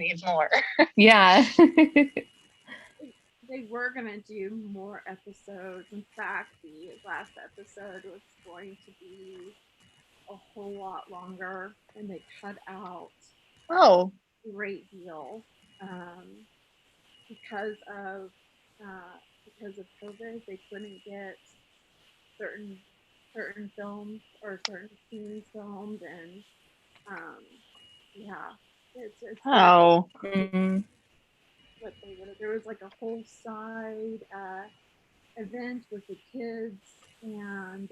need more. Yeah. They were going to do more episodes. In fact, the last episode was going to be a whole lot longer, and they cut out Oh. a great deal because of COVID. They couldn't get certain films or certain scenes filmed, and yeah, it's Oh. what they would have. There was like a whole side event with the kids and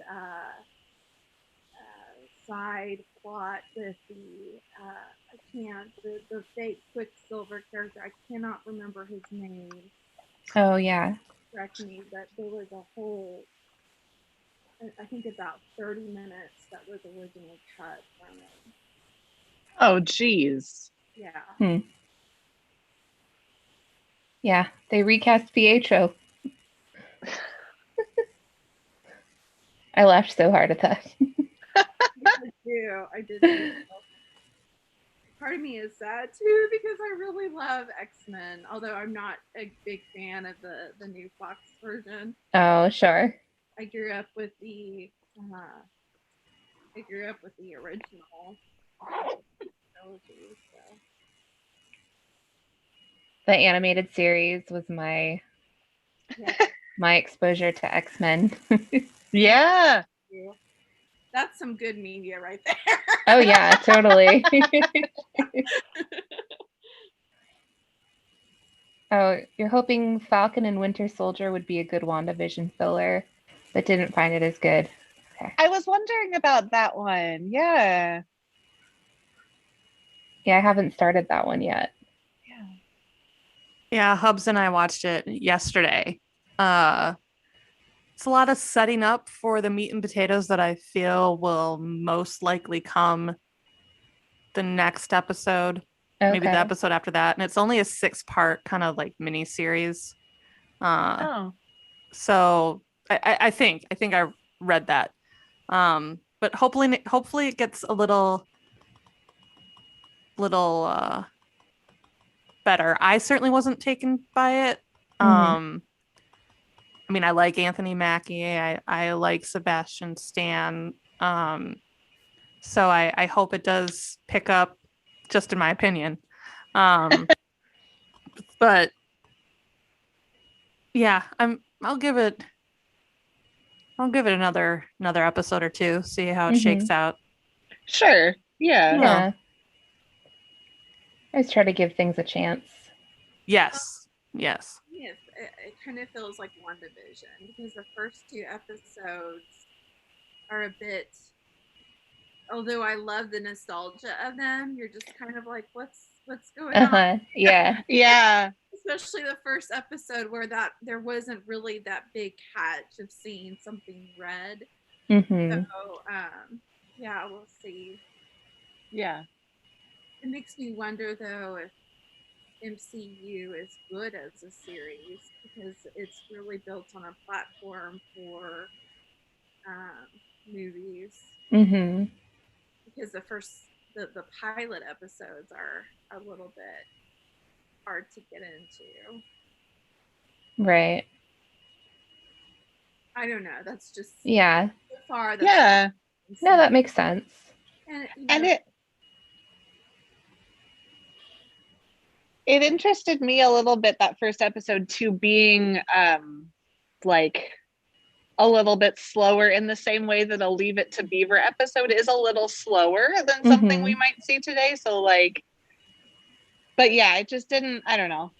side plot with the the fake Quicksilver character. I cannot remember his name. Oh yeah. Correct me, but there was a whole, I think about 30 minutes that was originally cut from it. Oh geez. Yeah. Yeah, they recast Pietro. I laughed so hard at that. I did too. Part of me is sad too because I really love X-Men, although I'm not a big fan of the new Fox version. Oh, sure. I grew up with the original trilogy, so. The animated series was my exposure to X-Men. Yeah. That's some good media right there. Oh yeah, totally. Oh, you're hoping Falcon and Winter Soldier would be a good WandaVision filler, but didn't find it as good. Okay. I was wondering about that one. Yeah. Yeah, I haven't started that one yet. Yeah, Hubs and I watched it yesterday. It's a lot of setting up for the meat and potatoes that I feel will most likely come the next episode. Okay. Maybe the episode after that. And it's only a 6-part kind of like mini series. So I think I read that. But hopefully it gets a little better. I certainly wasn't taken by it. I mean, I like Anthony Mackie. I like Sebastian Stan. So I hope it does pick up, just in my opinion. But yeah, I'll give it another episode or two, see how it shakes out. Sure. Yeah. Yeah. I always try to give things a chance. Yes. Yes, it kind of feels like WandaVision because the first 2 episodes are a bit, although I love the nostalgia of them, you're just kind of like, what's going on? Yeah. Yeah. Especially the first episode where that there wasn't really that big catch of seeing something red. So yeah, we'll see. Yeah. It makes me wonder though if MCU is good as a series because it's really built on a platform for movies. Because the pilot episodes are a little bit hard to get into. Right. I don't know. That's just so far. No, that makes sense. And it interested me a little bit, that first episode too, being like a little bit slower in the same way that a Leave It to Beaver episode is a little slower than something we might see today. So like, but yeah, it just didn't, I don't know.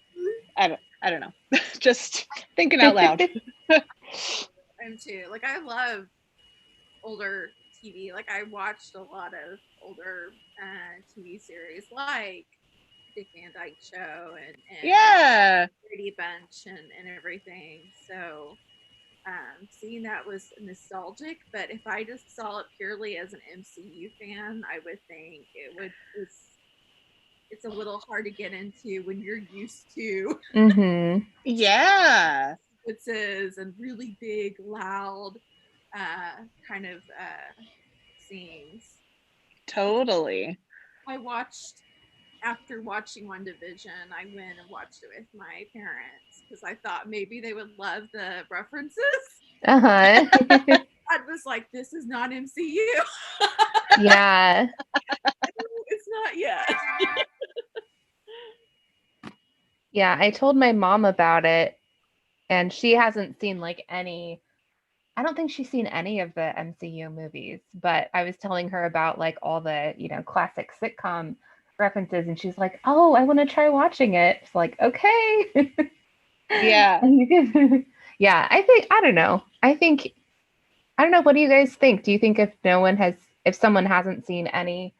I don't know. Just thinking out loud. I'm too. Like, I love older TV. Like, I watched a lot of older TV series like Dick Van Dyke Show and Brady Bunch and everything. So seeing that was nostalgic, but if I just saw it purely as an MCU fan, I would think it's a little hard to get into when you're used to yeah sequences and really big, loud kind of scenes. Totally. I watched after watching WandaVision, I went and watched it with my parents because I thought maybe they would love the references. Uh-huh. I was like, this is not MCU. Yeah. It's not yet. Yeah, I told my mom about it, and she hasn't seen like any. I don't think she's seen any of the MCU movies, but I was telling her about like all the, classic sitcom references, and she's like, "Oh, I want to try watching it." It's like, okay. Yeah. Yeah, I don't know. I don't know. What do you guys think? Do you think if someone hasn't seen anything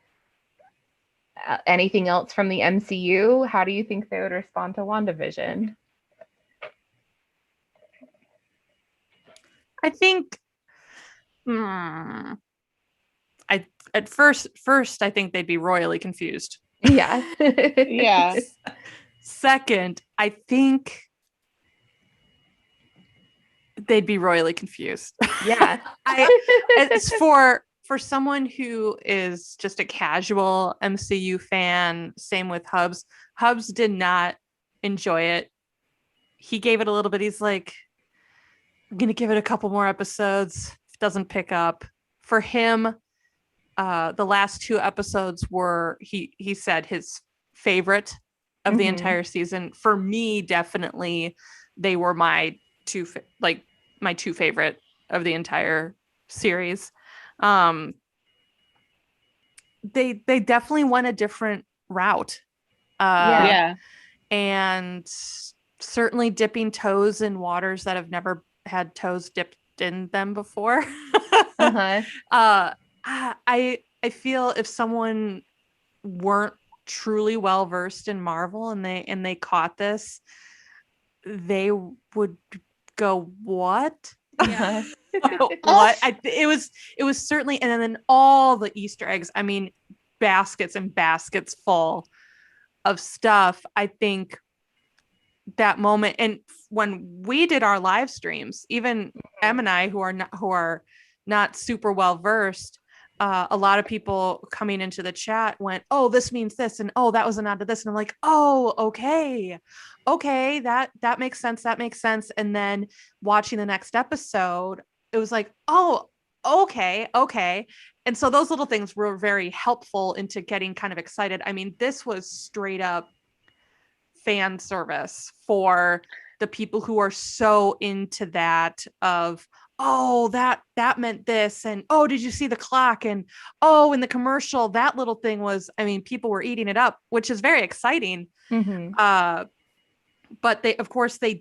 else from the MCU, how do you think they would respond to WandaVision? I think at first I think they'd be royally confused. Yeah. Yeah. Second, I think they'd be royally confused. Yeah. It's for someone who is just a casual MCU fan, same with Hubs. Hubs did not enjoy it. He gave it a little bit. He's like, I'm gonna give it a couple more episodes. If it doesn't pick up. For him, the last 2 episodes were he said his favorite of the entire season. For me, definitely they were my two favorite of the entire series. They definitely went a different route. Yeah. And certainly dipping toes in waters that have never had toes dipped in them before. Uh-huh. I feel if someone weren't truly well versed in Marvel and they caught this, they would go, what? Yeah. What? It was certainly, and then all the Easter eggs. I mean, baskets and baskets full of stuff. I think that moment, and when we did our live streams, even Em and I, who are not super well versed, a lot of people coming into the chat went, "Oh, this means this," and "Oh, that was a nod to this," and I'm like, "Oh, okay, that makes sense. That makes sense." And then watching the next episode, it was like, "Oh, okay." And so those little things were very helpful into getting kind of excited. I mean, this was straight up fan service for the people who are so into that of, oh, that meant this, and oh, did you see the clock, and oh, in the commercial that little thing was, I mean, people were eating it up, which is very exciting. But they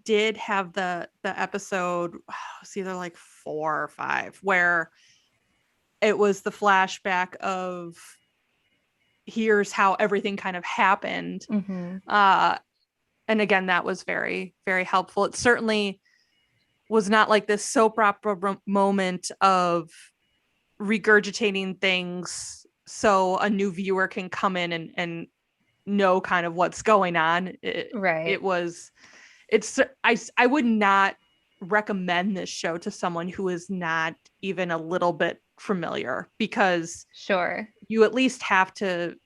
did have the episode, it's either like 4 or 5, where it was the flashback of here's how everything kind of happened. And again, that was very, very helpful. It certainly was not like this soap opera moment of regurgitating things so a new viewer can come in and know kind of what's going on. Right. I would not recommend this show to someone who is not even a little bit familiar, because Sure, you at least have to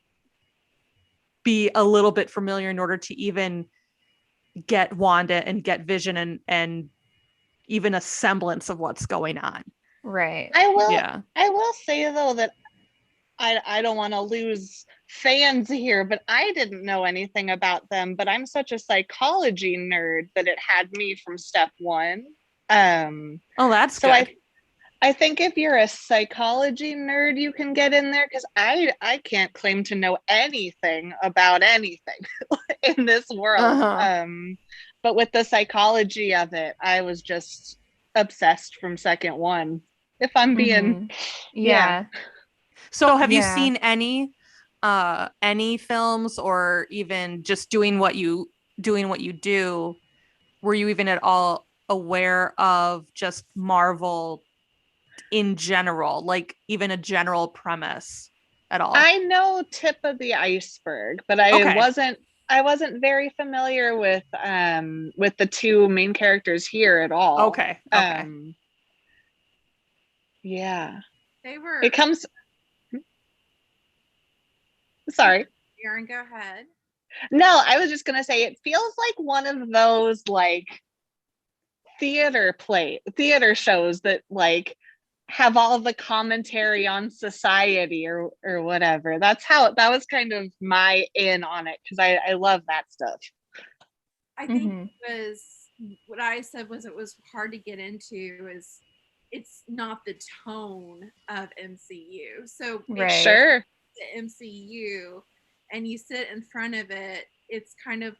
be a little bit familiar in order to even get Wanda and get Vision and even a semblance of what's going on. right. I will say though that I don't want to lose fans here, but I didn't know anything about them, but I'm such a psychology nerd that it had me from step 1. Oh, that's so good. I think if you're a psychology nerd, you can get in there, because I can't claim to know anything about anything in this world. But with the psychology of it, I was just obsessed from second 1. If I'm being, yeah. So have you seen any films, or even just doing what you do? Were you even at all aware of just Marvel in general, like even a general premise at all? I know tip of the iceberg, but I wasn't very familiar with the 2 main characters here at all. Okay. Yeah. They were. It comes. Sorry. Aaron, go ahead. No, I was just gonna say it feels like one of those like theater shows that like have all the commentary on society or whatever. That was kind of my in on it, because I love that stuff. I think it was what I said was it was hard to get into is it's not the tone of MCU. So Sure. the MCU and you sit in front of it, it's kind of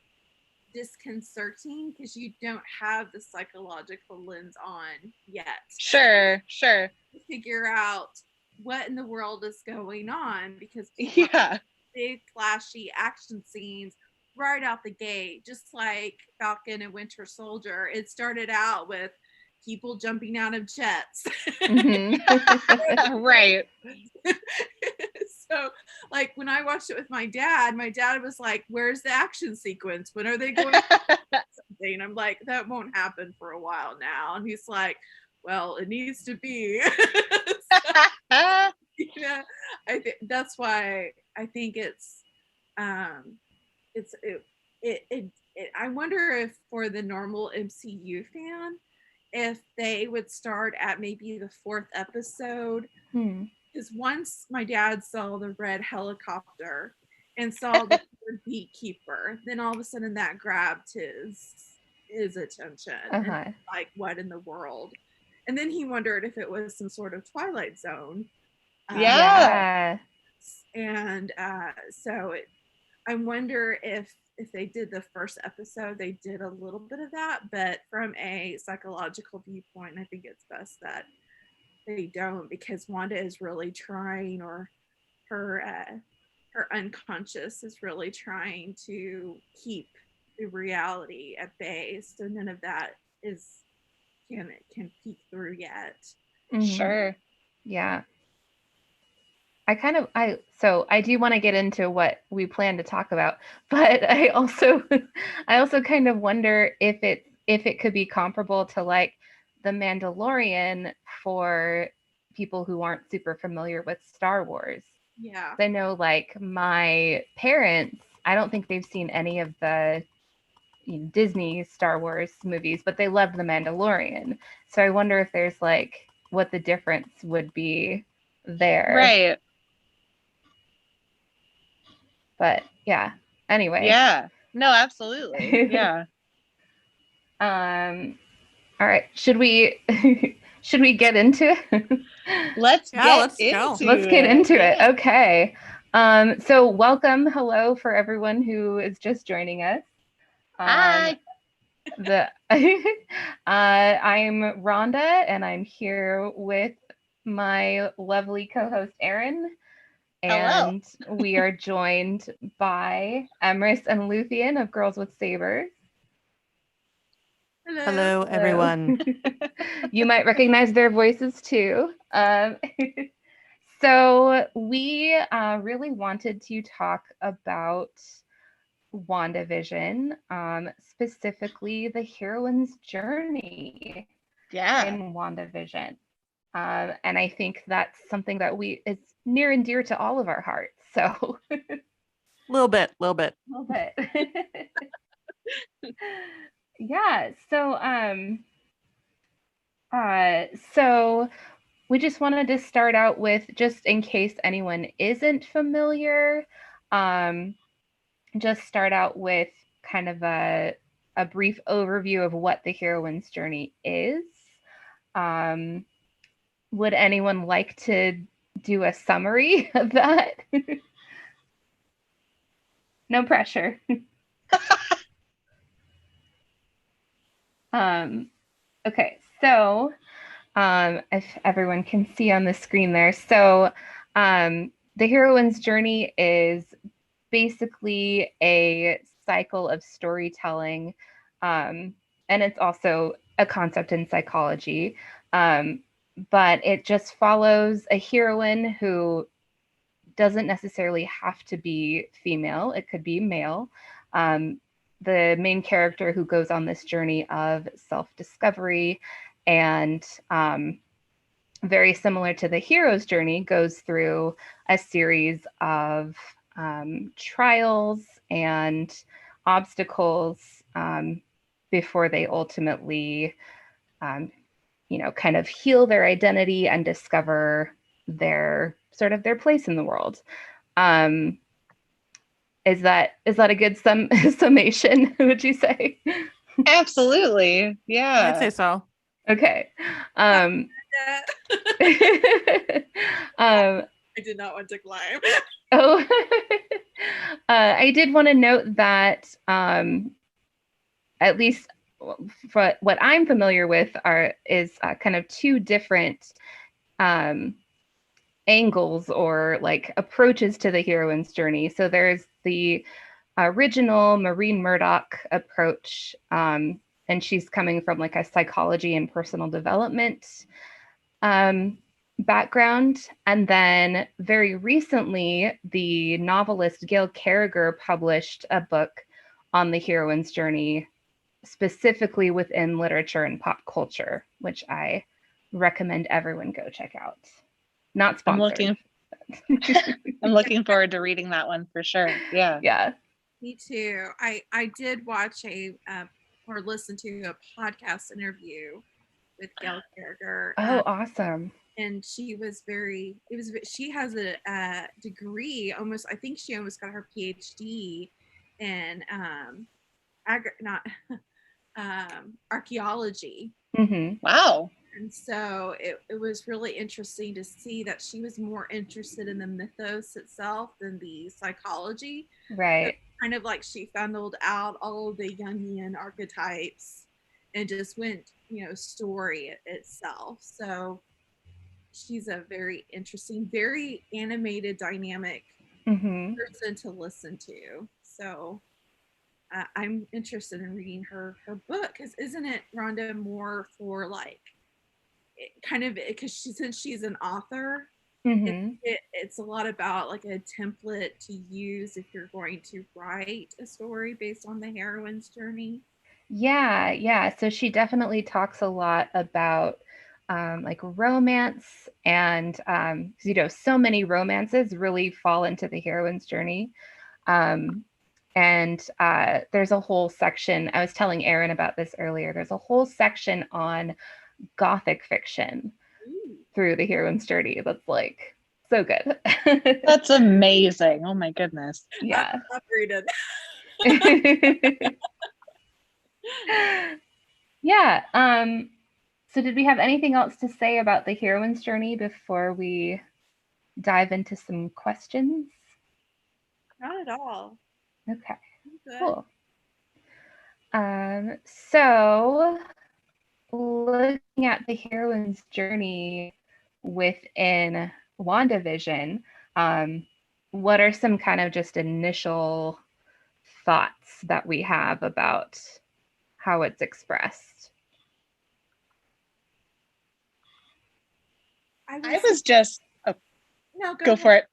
disconcerting because you don't have the psychological lens on yet. Sure. To figure out what in the world is going on, because people have big flashy action scenes right out the gate, just like Falcon and Winter Soldier. It started out with people jumping out of jets. Right. So like when I watched it with my dad was like, where's the action sequence? When are they going to something? I'm like, that won't happen for a while now. And he's like, well, it needs to be. So, yeah, I think that's why I think I wonder if for the normal MCU fan, if they would start at maybe the 4th episode. Because once my dad saw the red helicopter and saw the beekeeper, then all of a sudden that grabbed his attention. And like, what in the world? And then he wondered if it was some sort of Twilight Zone. Yeah. And so I wonder if they did the first episode, they did a little bit of that, but from a psychological viewpoint, I think it's best that they don't, because Wanda is really trying, or her unconscious is really trying to keep the reality at bay, so none of that can peek through yet. Sure. Yeah. I do want to get into what we plan to talk about, but I also kind of wonder if it could be comparable to like The Mandalorian for people who aren't super familiar with Star Wars. Yeah. I know like my parents, I don't think they've seen any of the Disney Star Wars movies, but they loved The Mandalorian. So I wonder if there's like what the difference would be there. Right. But yeah, anyway. Yeah. No, absolutely. Yeah. All right. Should we get into it? Let's go. Let's get into it. Okay. So welcome, hello for everyone who is just joining us. Hi. I'm Rhonda, and I'm here with my lovely co-host Erin. And hello. We are joined by Emrys and Luthien of Girls with Sabers. Hello, everyone. You might recognize their voices too. So we really wanted to talk about WandaVision, specifically the heroine's journey in WandaVision. And I think that's something that is near and dear to all of our hearts. So little bit. Yeah. So we just wanted to start out with, just in case anyone isn't familiar, just start out with kind of a brief overview of what the heroine's journey is. Would anyone like to do a summary of that? No pressure. Okay, so if everyone can see on the screen there, so the heroine's journey is basically a cycle of storytelling, and it's also a concept in psychology, but it just follows a heroine who doesn't necessarily have to be female. It could be male. The main character who goes on this journey of self-discovery, and very similar to the hero's journey, goes through a series of trials and obstacles before they ultimately, kind of heal their identity and discover their place in the world. Is that a good summation, would you say? Absolutely. Yeah. I'd say so. Okay. I Um, did not want to climb. oh, I did want to note that at least for what I'm familiar with is kind of two different angles or like approaches to the heroine's journey. So there's the original Maureen Murdoch approach, and she's coming from like a psychology and personal development background. And then very recently, the novelist Gail Carriger published a book on the heroine's journey, specifically within literature and pop culture, which I recommend everyone go check out. Not sponsored. I'm looking forward to reading that one for sure. Yeah. Yeah. Me too. I did watch or listen to a podcast interview with Gail Carriger. Oh, awesome. And she has a degree, I think she almost got her PhD in archaeology. Mm-hmm. Wow. And so it was really interesting to see that she was more interested in the mythos itself than the psychology. Right. So kind of like she funneled out all of the Jungian archetypes and just went, story itself. So she's a very interesting, very animated, dynamic person to listen to. So I'm interested in reading her book, because isn't it, Rhonda, more for like kind of, because since she's an author, it's a lot about like a template to use if you're going to write a story based on the heroine's journey. Yeah. So she definitely talks a lot about like romance, and so many romances really fall into the heroine's journey. And there's a whole section, I was telling Erin about this earlier, there's a whole section on Gothic fiction through the heroine's journey that's like so good. That's amazing. Oh my goodness. Yeah. Upgraded. Yeah. So did we have anything else to say about the heroine's journey before we dive into some questions? Not at all. Okay. Good. Cool. So looking at the heroine's journey within WandaVision, what are some kind of just initial thoughts that we have about how it's expressed? I was just no, go for it.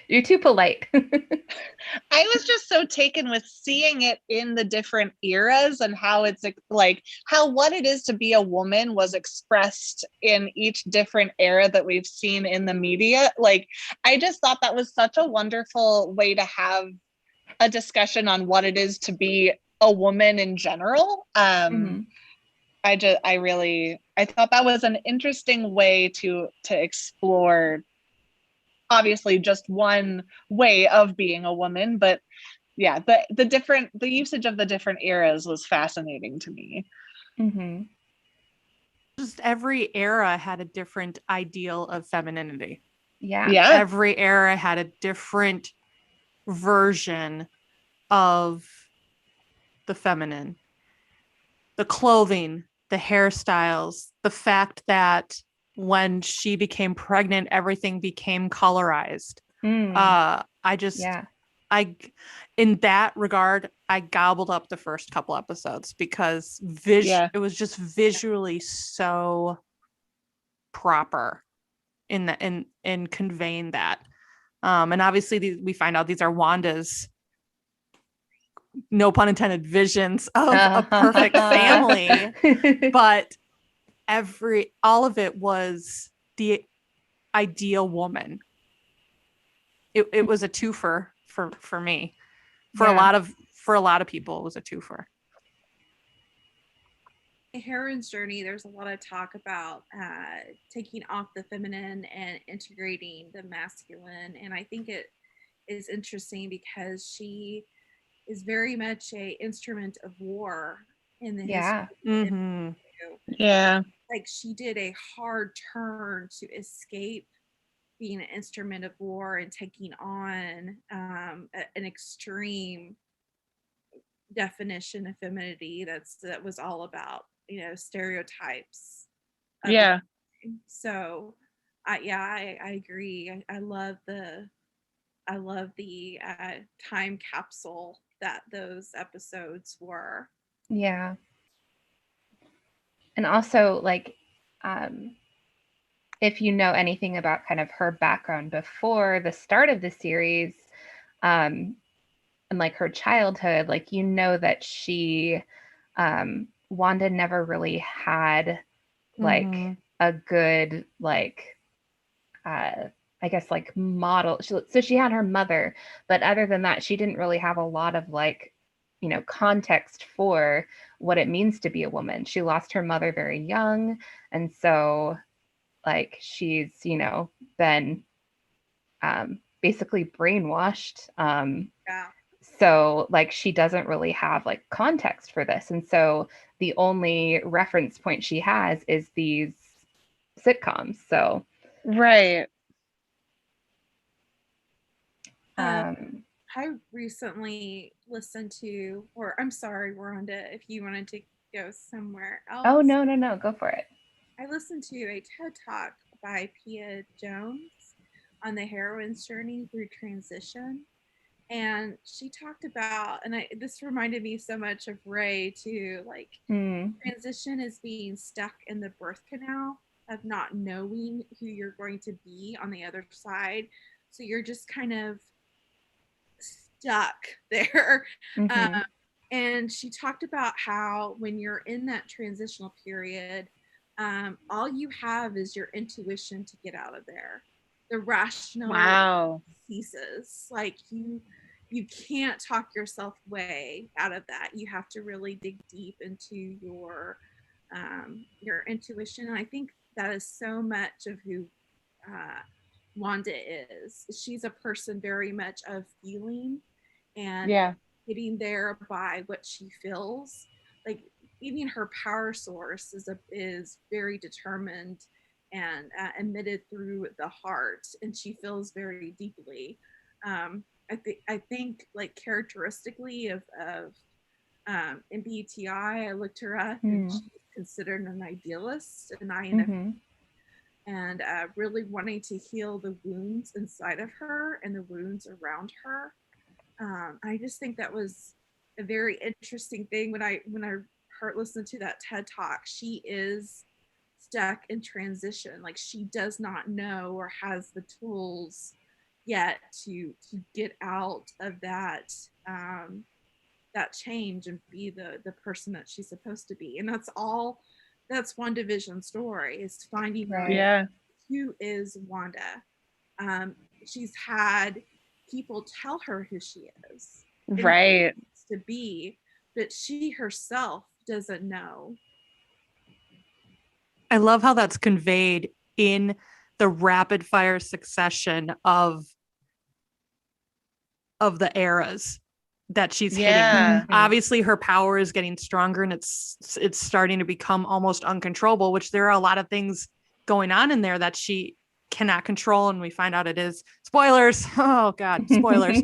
You're too polite. I was just so taken with seeing it in the different eras and how it's like how what it is to be a woman was expressed in each different era that we've seen in the media. Like, I just thought that was such a wonderful way to have a discussion on what it is to be a woman in general. I thought that was an interesting way to explore, obviously just one way of being a woman, but yeah, the usage of the different eras was fascinating to me. Just every era had a different ideal of femininity. Yeah. Every era had a different version of the feminine. The clothing, the hairstyles, the fact that when she became pregnant, everything became colorized. In that regard, I gobbled up the first couple episodes because it was just visually so proper in conveying that. And obviously we find out these are Wanda's, no pun intended, visions of a perfect family, but all of it was the ideal woman. it was a twofer for me. For Yeah. a lot of people, it was a twofer. Heroine's Journey, there's a lot of talk about taking off the feminine and integrating the masculine. And I think it is interesting because she is very much a instrument of war in the Yeah. history. Mm-hmm. Yeah. Like she did a hard turn to escape being an instrument of war and taking on an extreme definition of femininity that was all about stereotypes of Yeah. so I agree. I love the time capsule that those episodes were. Yeah. And also, like, if you know anything about kind of her background before the start of the series, and like her childhood, like, you know that she, Wanda never really had like Mm-hmm. a good, like, I guess, like, model. So she had her mother, but other than that, she didn't really have a lot of, like, context for what it means to be a woman. She lost her mother very young, and so, like, she's been basically brainwashed. Yeah. So, like, she doesn't really have, like, context for this, and so the only reference point she has is these sitcoms. So Right. I recently listened to, or I'm sorry, Rhonda, if you wanted to go somewhere else. Oh, no, go for it. I listened to a TED Talk by Pia Jones on the heroine's journey through transition. And she talked about, and this reminded me so much of Ray too, like transition is being stuck in the birth canal of not knowing who you're going to be on the other side. So you're just kind of stuck there. And she talked about how when you're in that transitional period, all you have is your intuition to get out of there. The rational ceases. Like you can't talk yourself way out of that. You have to really dig deep into your intuition. And I think that is so much of who Wanda is. She's a person very much of feeling and getting there by what she feels. Like even her power source is very determined and emitted through the heart, and she feels very deeply. I think like characteristically of MBTI, I looked her up and she's considered an idealist, an INFP, and really wanting to heal the wounds inside of her and the wounds around her. I just think that was a very interesting thing when I heard listen to that TED Talk. She is stuck in transition. Like she does not know or has the tools yet to get out of that that change and be the person that she's supposed to be. And that's WandaVision's story, is finding who is Wanda. She's had people tell her who she is, right, to be, but she herself doesn't know. I love how that's conveyed in the rapid fire succession of the eras that she's hitting. Obviously her power is getting stronger and it's starting to become almost uncontrollable, which there are a lot of things going on in there that she cannot control, and we find out it is spoilers. Oh God, spoilers.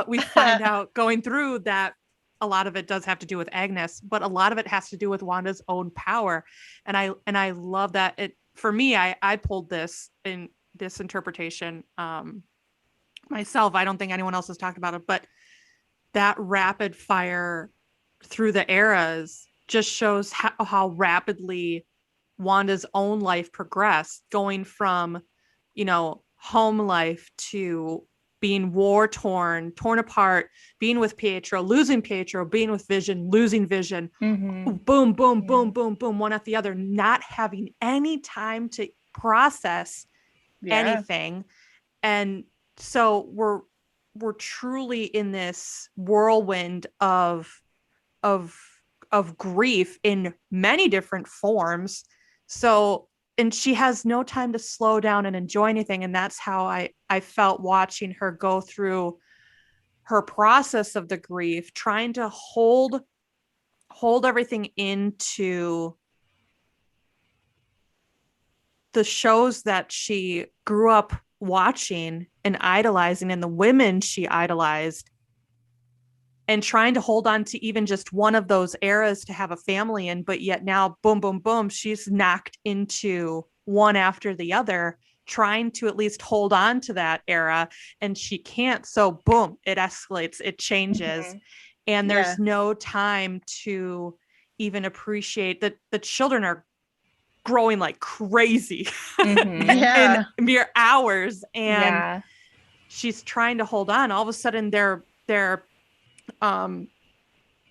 We find out going through that a lot of it does have to do with Agnes, but a lot of it has to do with Wanda's own power. And I love that. It, for me, I pulled this in this interpretation myself. I don't think anyone else has talked about it, but that rapid fire through the eras just shows how rapidly Wanda's own life progressed, going from, home life to being torn apart, being with Pietro, losing Pietro, being with Vision, losing Vision, boom, boom, boom, boom, boom, one after the other, not having any time to process anything. And so we're truly in this whirlwind of grief in many different forms. So, and she has no time to slow down and enjoy anything. And that's how I felt watching her go through her process of the grief, trying to hold everything into the shows that she grew up watching and idolizing, and the women she idolized, and trying to hold on to even just one of those eras to have a family in, but yet now, boom, boom, boom, she's knocked into one after the other, trying to at least hold on to that era, and she can't. So boom, it escalates, it changes. Mm-hmm. And there's no time to even appreciate that the children are growing like crazy in mere hours. And she's trying to hold on. All of a sudden they're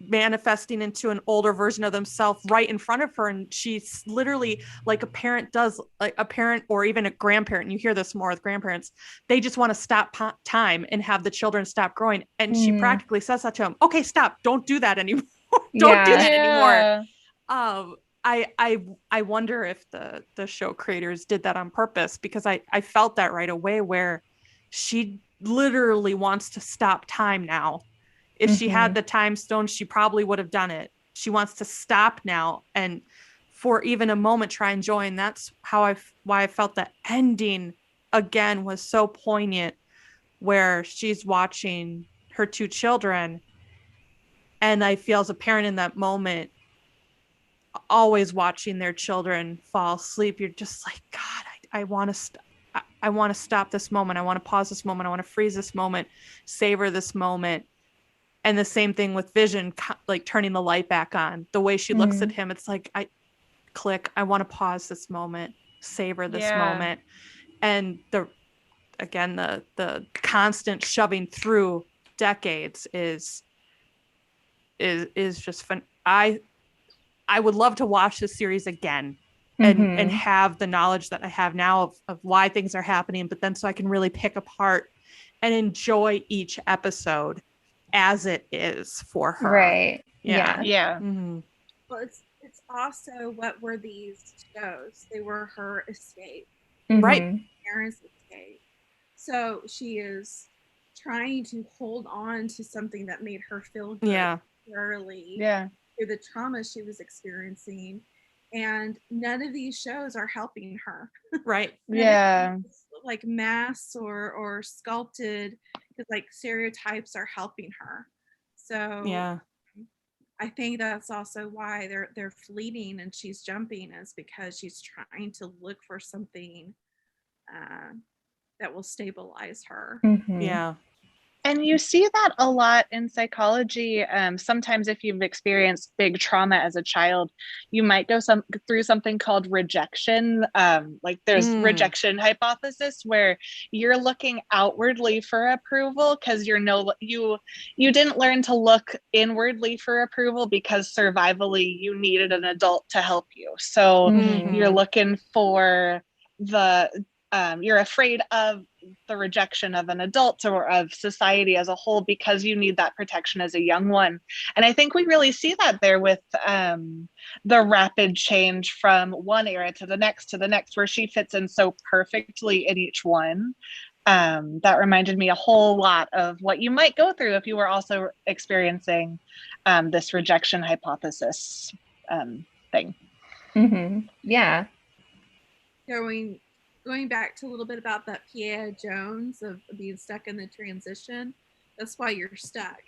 manifesting into an older version of themselves right in front of her, and she's literally like a parent does, like a parent or even a grandparent, and you hear this more with grandparents, they just want to stop time and have the children stop growing, and she practically says that to him, okay, stop, don't do that anymore. Don't do that anymore. I wonder if the show creators did that on purpose, because I felt that right away, where she literally wants to stop time now. If she had the time stone, she probably would have done it. She wants to stop now and for even a moment try and join. That's how why I felt the ending again was so poignant, where she's watching her two children, and I feel as a parent in that moment, always watching their children fall asleep, you're just like, God, I want to stop this moment. I want to pause this moment. I want to freeze this moment, savor this moment. And the same thing with Vision, like turning the light back on. The way she looks at him, it's like, I want to pause this moment, savor this moment. And the constant shoving through decades is just fun. I would love to watch this series again and have the knowledge that I have now of why things are happening, but then so I can really pick apart and enjoy each episode as it is for her. Right. Yeah. Well, it's also, what were these shows? They were her escape. Right. Parents' escape. So she is trying to hold on to something that made her feel good early. Through the trauma she was experiencing. And none of these shows are helping her. Right. Like masks or sculpted, because like stereotypes are helping her. So I think that's also why they're fleeting and she's jumping, is because she's trying to look for something that will stabilize her. And you see that a lot in psychology. Sometimes if you've experienced big trauma as a child, you might go through something called rejection. Like there's rejection hypothesis, where you're looking outwardly for approval because you didn't learn to look inwardly for approval, because survivally you needed an adult to help you. So you're looking for you're afraid of the rejection of an adult or of society as a whole, because you need that protection as a young one. And I think we really see that there with the rapid change from one era to the next, where she fits in so perfectly in each one. That reminded me a whole lot of what you might go through if you were also experiencing this rejection hypothesis thing. Yeah. Going back to a little bit about that Pierre Jones of being stuck in the transition, that's why you're stuck,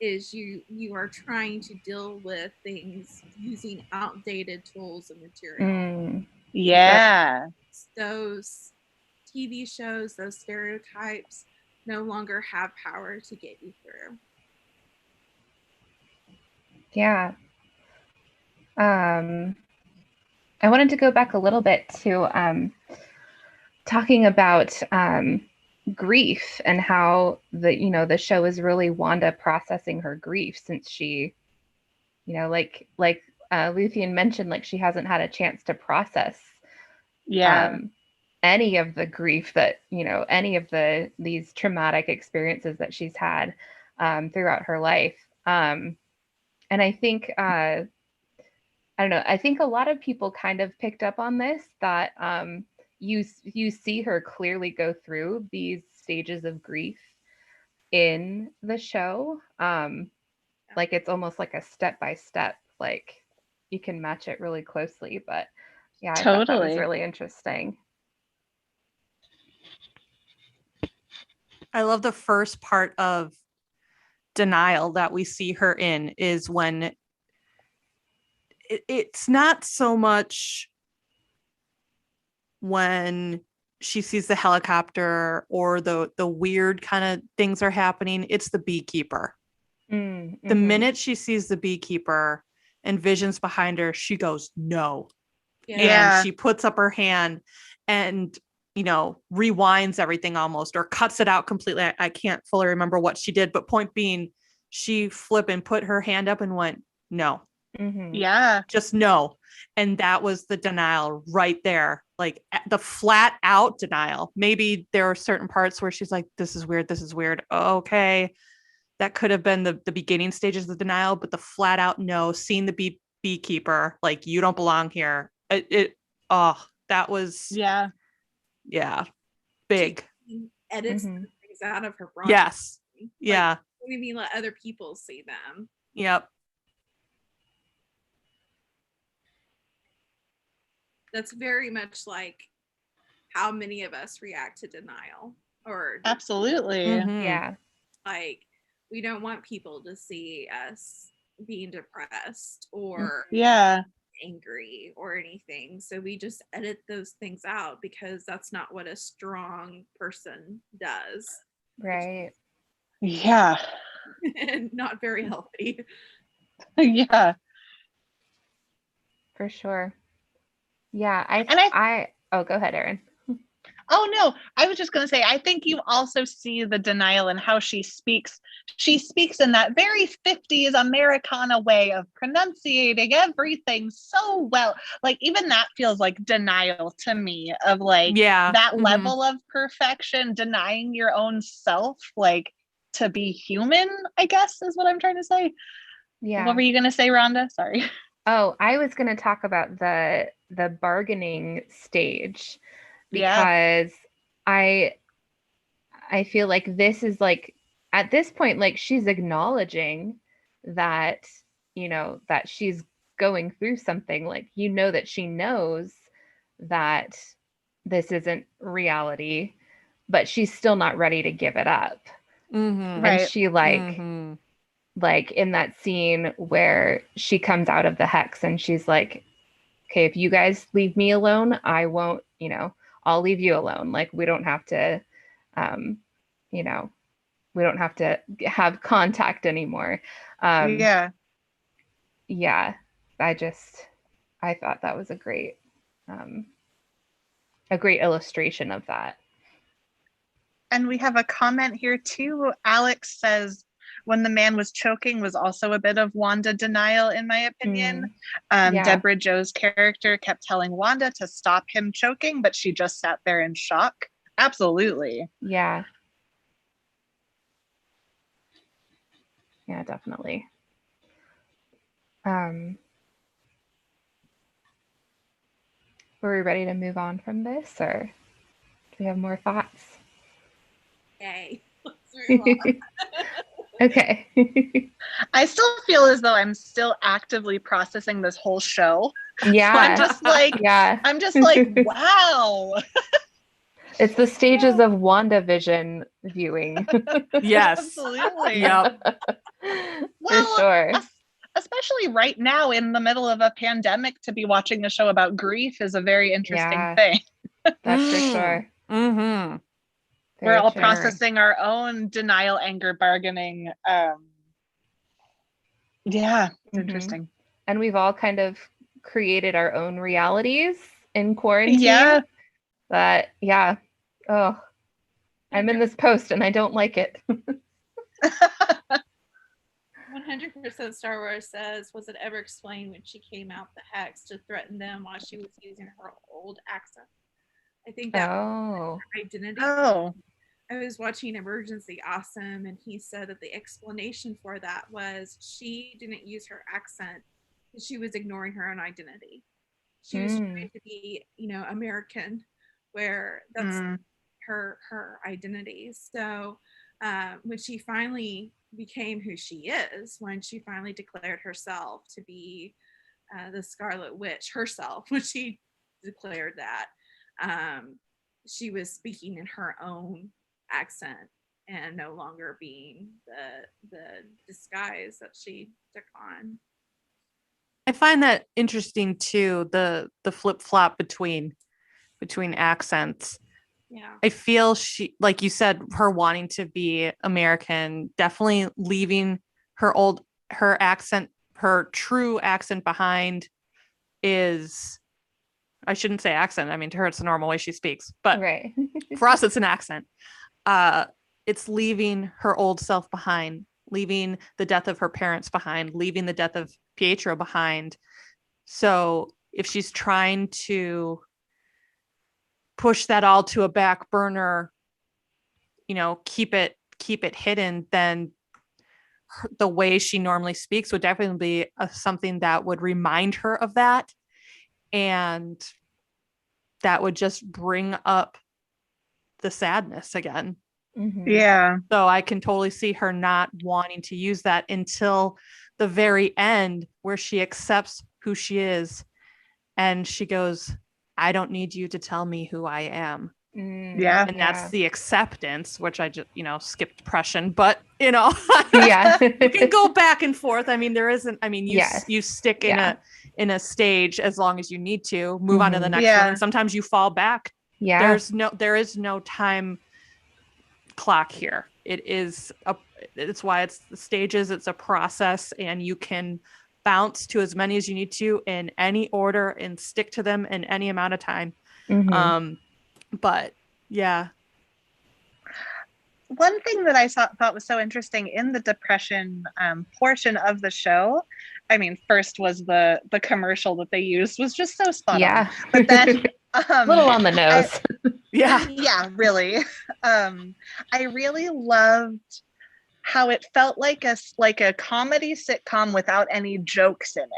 is you are trying to deal with things using outdated tools and material. Those TV shows, those stereotypes no longer have power to get you through. Yeah. I wanted to go back a little bit to talking about grief and how the show is really Wanda processing her grief, since she, like Luthien mentioned, like she hasn't had a chance to process any of the grief that, any of these traumatic experiences that she's had throughout her life. And I think, I don't know, I think a lot of people kind of picked up on this, that you see her clearly go through these stages of grief in the show. Like it's almost like a step by step, like you can match it really closely. But yeah, I thought that was really interesting. I love the first part of denial that we see her in is when it's not so much when she sees the helicopter or the weird kind of things are happening. It's the beekeeper. Mm-hmm. The minute she sees the beekeeper and Vision's behind her, she goes, no. Yeah. And she puts up her hand and, rewinds everything almost, or cuts it out completely. I can't fully remember what she did, but point being, she flipped and put her hand up and went, no. Mm-hmm. Yeah. Just no. And that was the denial right there. Like the flat out denial. Maybe there are certain parts where she's like, this is weird. This is weird. Okay. That could have been the beginning stages of the denial, but the flat out no, seeing the beekeeper, like, you don't belong here. That was, yeah, big. She edits Mm-hmm. things out of her brain. Yes. Like, Yeah. what do you mean let other people see them? Yep. That's very much like how many of us react to denial. Or absolutely. Mhm. Yeah. like, we don't want people to see us being depressed or Yeah. angry or anything, so we just edit those things out because that's not what a strong person does. Right. Yeah. And not very healthy. Yeah. For sure. Yeah. Oh, go ahead, Erin. Oh no, I was just going to say, I think you also see the denial in how she speaks. She speaks in that very 50s Americana way of pronunciating everything so well. Like, even that feels like denial to me, of like that level of perfection, denying your own self, like, to be human, I guess is what I'm trying to say. Yeah. What were you going to say, Rhonda? Sorry. Oh, I was going to talk about the bargaining stage, because I feel like this is like, at this point, like, she's acknowledging that, that she's going through something, like, that she knows that this isn't reality, but she's still not ready to give it up. Mm-hmm. And she like in that scene where she comes out of the hex and she's like, okay, if you guys leave me alone, I won't, I'll leave you alone. Like, we don't have to, we don't have to have contact anymore. Yeah. I thought that was a great illustration of that. And we have a comment here too. Alex says, when the man was choking was also a bit of Wanda denial, in my opinion. Deborah Jo's character kept telling Wanda to stop him choking, but she just sat there in shock. Absolutely. Yeah. Yeah, definitely. Were we ready to move on from this, or do we have more thoughts? Okay. Let's move on. Okay. I still feel as though I'm still actively processing this whole show. Yeah. So I'm just like, wow. It's the stages of WandaVision viewing. Yes. Absolutely. Yep. For sure. Especially right now in the middle of a pandemic, to be watching a show about grief is a very interesting thing. That's for sure. Mm-hmm. We're all processing our own denial, anger, bargaining. It's interesting. And we've all kind of created our own realities in quarantine. Yeah. Oh, I'm in this post and I don't like it. 100% Star Wars says, was it ever explained when she came out the hex to threaten them while she was using her old accent? I think that Oh. identity. Oh. I was watching Emergency Awesome, and he said that the explanation for that was she didn't use her accent because she was ignoring her own identity. She was trying to be, American, where that's her identity. So when she finally became who she is, when she finally declared herself to be the Scarlet Witch herself, when she declared that, she was speaking in her own accent and no longer being the disguise that she took on. I find that interesting too, the flip flop between accents. Yeah. I feel she, like you said, her wanting to be American, definitely leaving her accent, her true accent behind is, I shouldn't say accent. I mean, to her, it's the normal way she speaks, but right. for us, it's an accent. It's leaving her old self behind, leaving the death of her parents behind, leaving the death of Pietro behind. So if she's trying to push that all to a back burner, keep it hidden, then the way she normally speaks would definitely be something that would remind her of that. And that would just bring up the sadness again. Mm-hmm. Yeah. So I can totally see her not wanting to use that until the very end, where she accepts who she is. And she goes, I don't need you to tell me who I am. Yeah. And that's the acceptance, which I just, skipped depression, but yeah, you can go back and forth. I mean, there isn't, I mean, you stick in a stage as long as you need to move on to the next one. And sometimes you fall back. Yeah. There is no time clock here. It's why it's the stages. It's a process, and you can bounce to as many as you need to in any order and stick to them in any amount of time. But yeah. One thing that I thought was so interesting in the depression portion of the show, I mean, first was the commercial that they used was just so spot on. But then a little on the nose. Yeah, really. I really loved how it felt like a comedy sitcom without any jokes in it.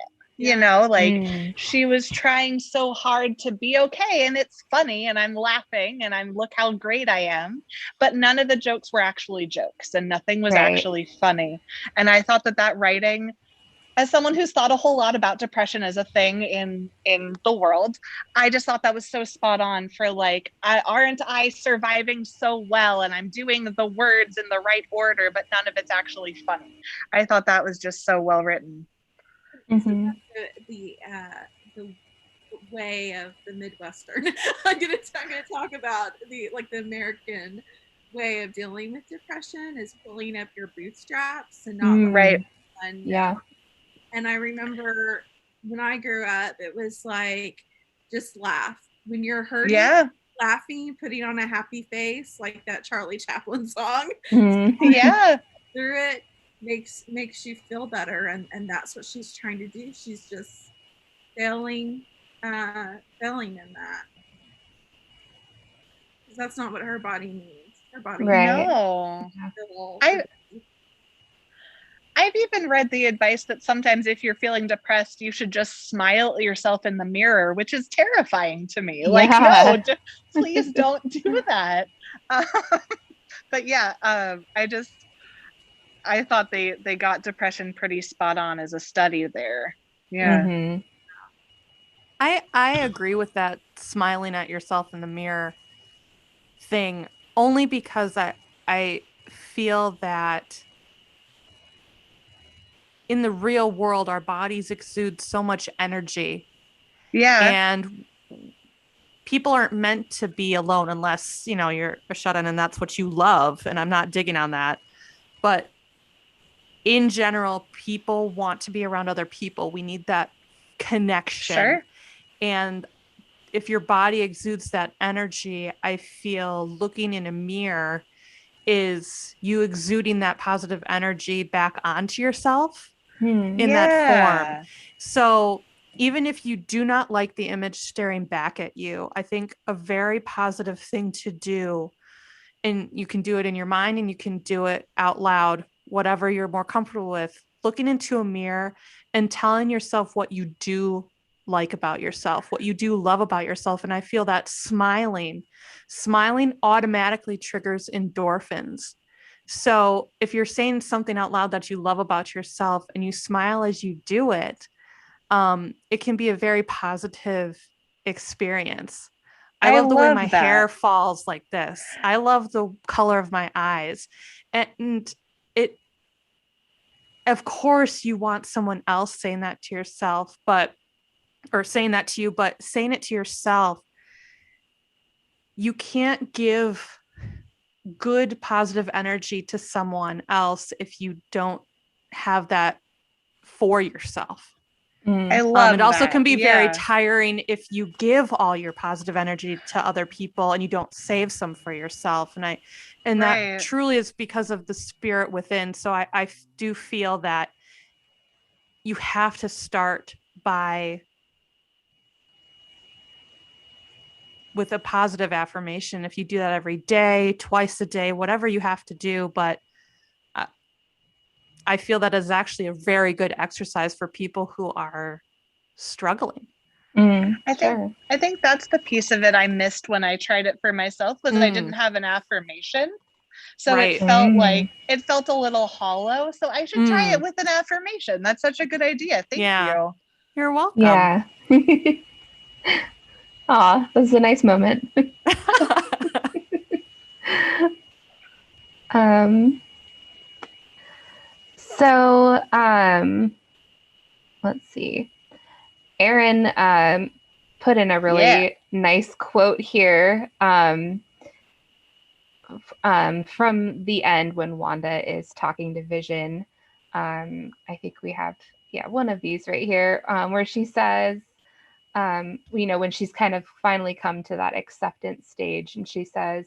She was trying so hard to be okay, and it's funny, and I'm laughing, and I'm look how great I am, but none of the jokes were actually jokes, and nothing was actually funny. And I thought that writing, as someone who's thought a whole lot about depression as a thing in the world, I just thought that was so spot on for aren't I surviving so well, and I'm doing the words in the right order, but none of it's actually funny. I thought that was just so well written. The way of the Midwestern. I'm gonna talk about the American way of dealing with depression is pulling up your bootstraps and not right. And I remember when I grew up, it was just laugh when you're hurting. Yeah. Laughing, putting on a happy face, like that Charlie Chaplin song. Yeah. Through it makes you feel better, and that's what she's trying to do. She's just failing in that, because that's not what her body needs. Her body no. I've even read the advice that sometimes if you're feeling depressed, you should just smile at yourself in the mirror, which is terrifying to me. No, please don't do that. But yeah, I thought they got depression pretty spot on as a study there. Yeah. I agree with that smiling at yourself in the mirror thing, only because I feel that in the real world, our bodies exude so much energy. Yeah. And people aren't meant to be alone unless, you're a shut-in and that's what you love. And I'm not digging on that. But in general, people want to be around other people. We need that connection. Sure. And if your body exudes that energy, I feel looking in a mirror is you exuding that positive energy back onto yourself in that form. So even if you do not like the image staring back at you, I think a very positive thing to do, and you can do it in your mind and you can do it out loud, whatever you're more comfortable with, looking into a mirror and telling yourself what you do like about yourself, what you do love about yourself. And I feel that smiling automatically triggers endorphins. So if you're saying something out loud that you love about yourself and you smile as you do it, it can be a very positive experience. I love the way my hair falls like this. I love the color of my eyes. And it, of course, you want someone else saying that to yourself, or saying that to you, but saying it to yourself, you can't give good, positive energy to someone else if you don't have that for yourself. I love it also that. can be very tiring if you give all your positive energy to other people and you don't save some for yourself. And that truly is because of the spirit within. So I do feel that you have to start with a positive affirmation. If you do that every day, twice a day, whatever you have to do. But I feel that is actually a very good exercise for people who are struggling. I think that's the piece of it I missed when I tried it for myself, was that I didn't have an affirmation. So it felt like it felt a little hollow. So I should try it with an affirmation. That's such a good idea. Thank you. You're welcome. Yeah. Aw, this is a nice moment. Let's see. Aaron put in a really nice quote here from the end when Wanda is talking to Vision. I think we have one of these right here where she says, when she's kind of finally come to that acceptance stage, and she says,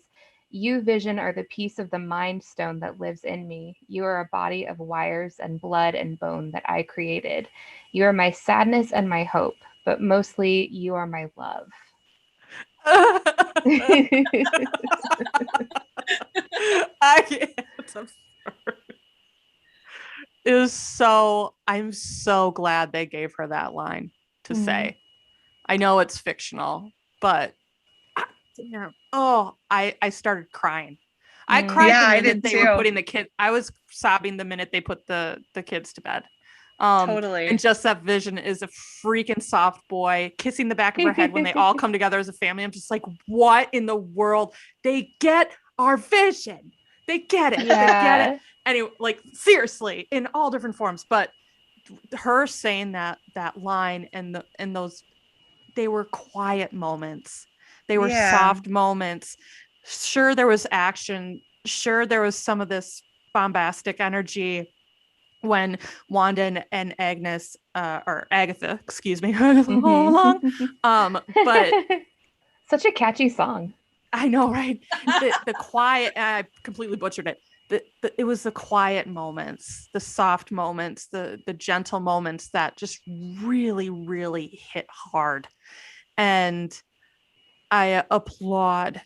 "You, Vision, are the piece of the Mind Stone that lives in me. You are a body of wires and blood and bone that I created. You are my sadness and my hope, but mostly you are my love." I can't. I'm so glad they gave her that line to say. I know it's fictional, but I started crying. I cried the minute they were putting the kid. I was sobbing the minute they put the kids to bed. Totally. And just that Vision is a freaking soft boy kissing the back of her head when they all come together as a family. I'm just like, what in the world? They get our Vision. They get it. Yeah. They get it. Anyway, like seriously, in all different forms. But her saying that line and those, they were quiet moments. They were soft moments. Sure, there was action. Sure, there was some of this bombastic energy when Wanda and Agnes, or Agatha, excuse me, all along. But such a catchy song. I know, right? The quiet. I completely butchered it. It was the quiet moments, the soft moments, the gentle moments that just really, really hit hard. And I applaud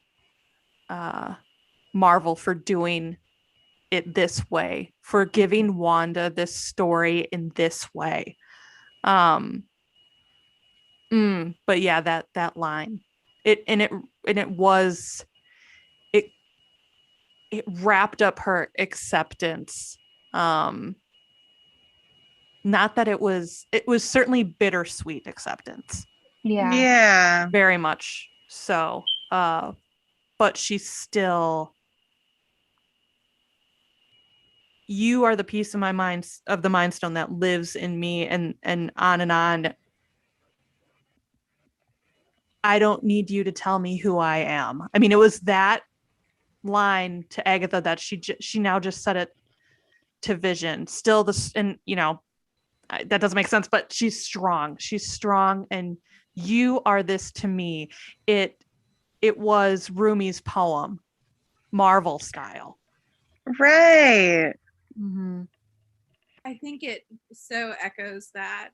Marvel for doing it this way, for giving Wanda this story in this way. But yeah, that line, it wrapped up her acceptance. Not that it was certainly bittersweet acceptance. Yeah. Very much so. But she's still, you are the piece of my mind, of the Mind Stone that lives in me, and on and on. I don't need you to tell me who I am. I mean, it was that line to Agatha that she now just said it to Vision. Still and that doesn't make sense, but she's strong. She's strong, and you are this to me. It was Rumi's poem, Marvel style. Right. I think it so echoes that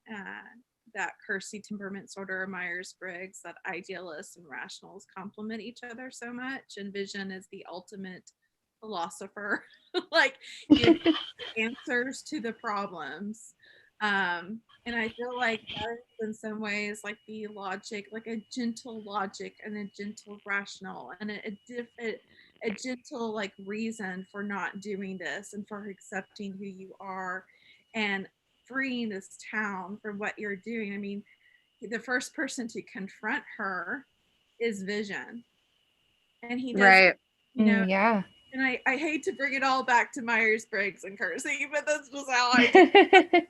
that Kirsty temperament disorder, Myers-Briggs, that idealists and rationals complement each other so much, and Vision is the ultimate philosopher, like gives answers to the problems. And I feel like that is in some ways like the logic, like a gentle logic and a gentle rational and a gentle like reason for not doing this and for accepting who you are and freeing this town from what you're doing. I mean, the first person to confront her is Vision. And he does, Right. you know, Yeah. and I hate to bring it all back to Myers-Briggs and Kirsty, but that's just how I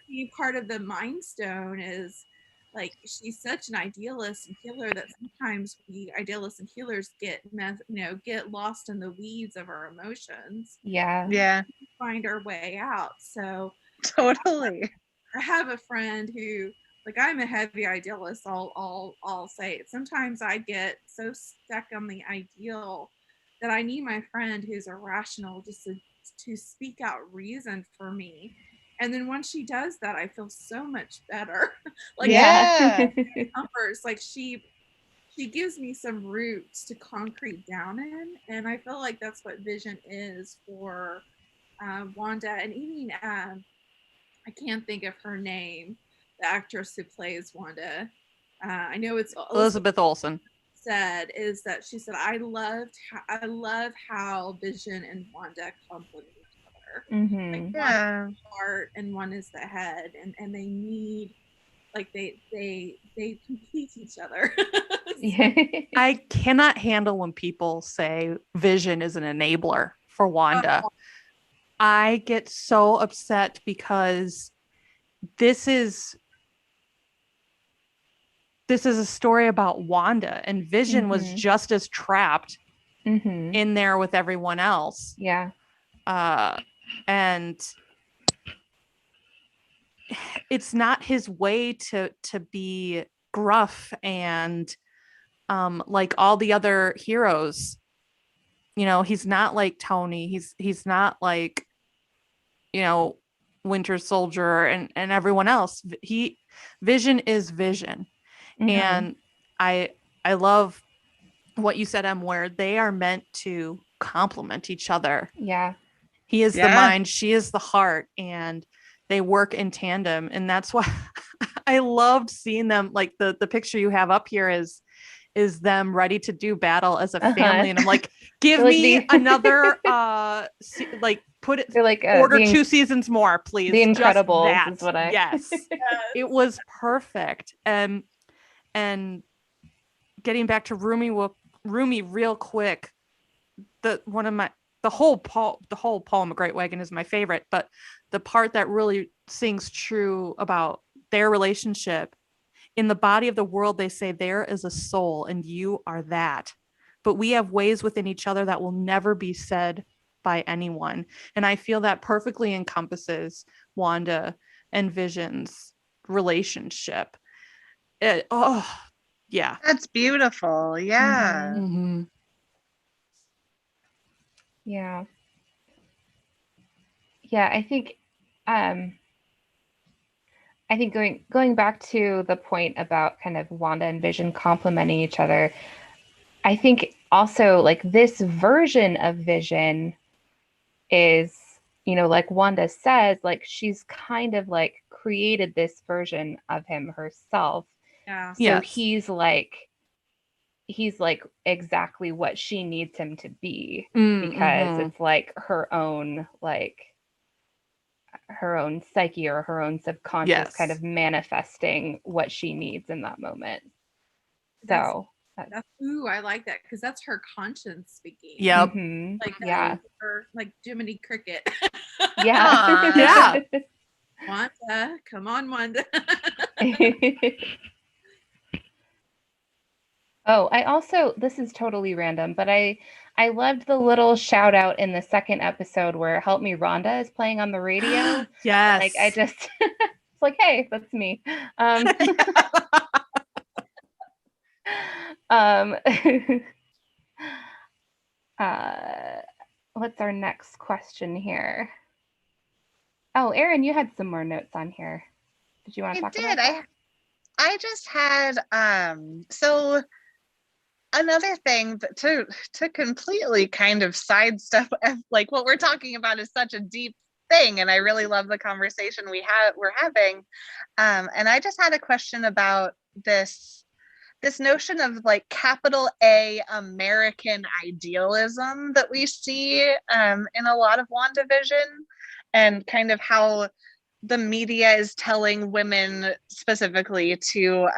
be part of the Mind Stone is like she's such an idealist and healer that sometimes we idealists and healers get get lost in the weeds of our emotions. Yeah. Yeah. Find our way out. So Totally. I have a friend who, like, I'm a heavy idealist. I'll say it. Sometimes I get so stuck on the ideal that I need my friend who's irrational just to speak out reason for me. And then once she does that, I feel so much better. Like, Yeah. numbers, like she gives me some roots to concrete down in, and I feel like that's what Vision is for Wanda, and even I can't think of her name, the actress who plays Wanda. I know it's Elizabeth Olsen. Said is that she said I love how Vision and Wanda complement each other. Mm-hmm. Like Yeah. one is the heart and one is the head, and they need like they complete each other. I cannot handle when people say Vision is an enabler for Wanda. I get so upset because this is a story about Wanda, and Vision was just as trapped in there with everyone else. Yeah. And it's not his way to be gruff and like all the other heroes. You know, he's not like Tony. He's not like, you know, Winter Soldier and everyone else. Vision is Vision. And I love what you said, Em, where they are meant to complement each other. Yeah. He is the mind, she is the heart, and they work in tandem. And that's why I loved seeing them. Like the picture you have up here is them ready to do battle as a family. And I'm like, give me another like put it like order 2 seasons more, please. The Incredibles just that. is what I yes. It was perfect. And getting back to Rumi real quick, the whole Paul McGreat-Wagon is my favorite, but the part that really sings true about their relationship, in the body of the world, they say there is a soul and you are that, but we have ways within each other that will never be said by anyone. And I feel that perfectly encompasses Wanda and Vision's relationship. Yeah. That's beautiful. Yeah. Mm-hmm. Yeah. Yeah, I think going back to the point about kind of Wanda and Vision complementing each other, I think also like this version of Vision is, you know, like Wanda says, like she's kind of like created this version of him herself. Yeah. So he's like exactly what she needs him to be, because it's like her own psyche or her own subconscious kind of manifesting what she needs in that moment. So that's ooh, I like that, because that's her conscience speaking. Yep. Like her, like Jiminy Cricket. Yeah. Wanda, come on, Wanda. Oh, I also, this is totally random, but I loved the little shout out in the second episode where Help Me Rhonda is playing on the radio. Yes. Like I just it's like, hey, that's me. What's our next question here? Oh, Erin, you had some more notes on here. Did you want to I talk did. about that? I just had so another thing to completely kind of sidestep like what we're talking about is such a deep thing, and I really love the conversation we're having. And I just had a question about this notion of like capital A American idealism that we see in a lot of WandaVision, and kind of how the media is telling women specifically to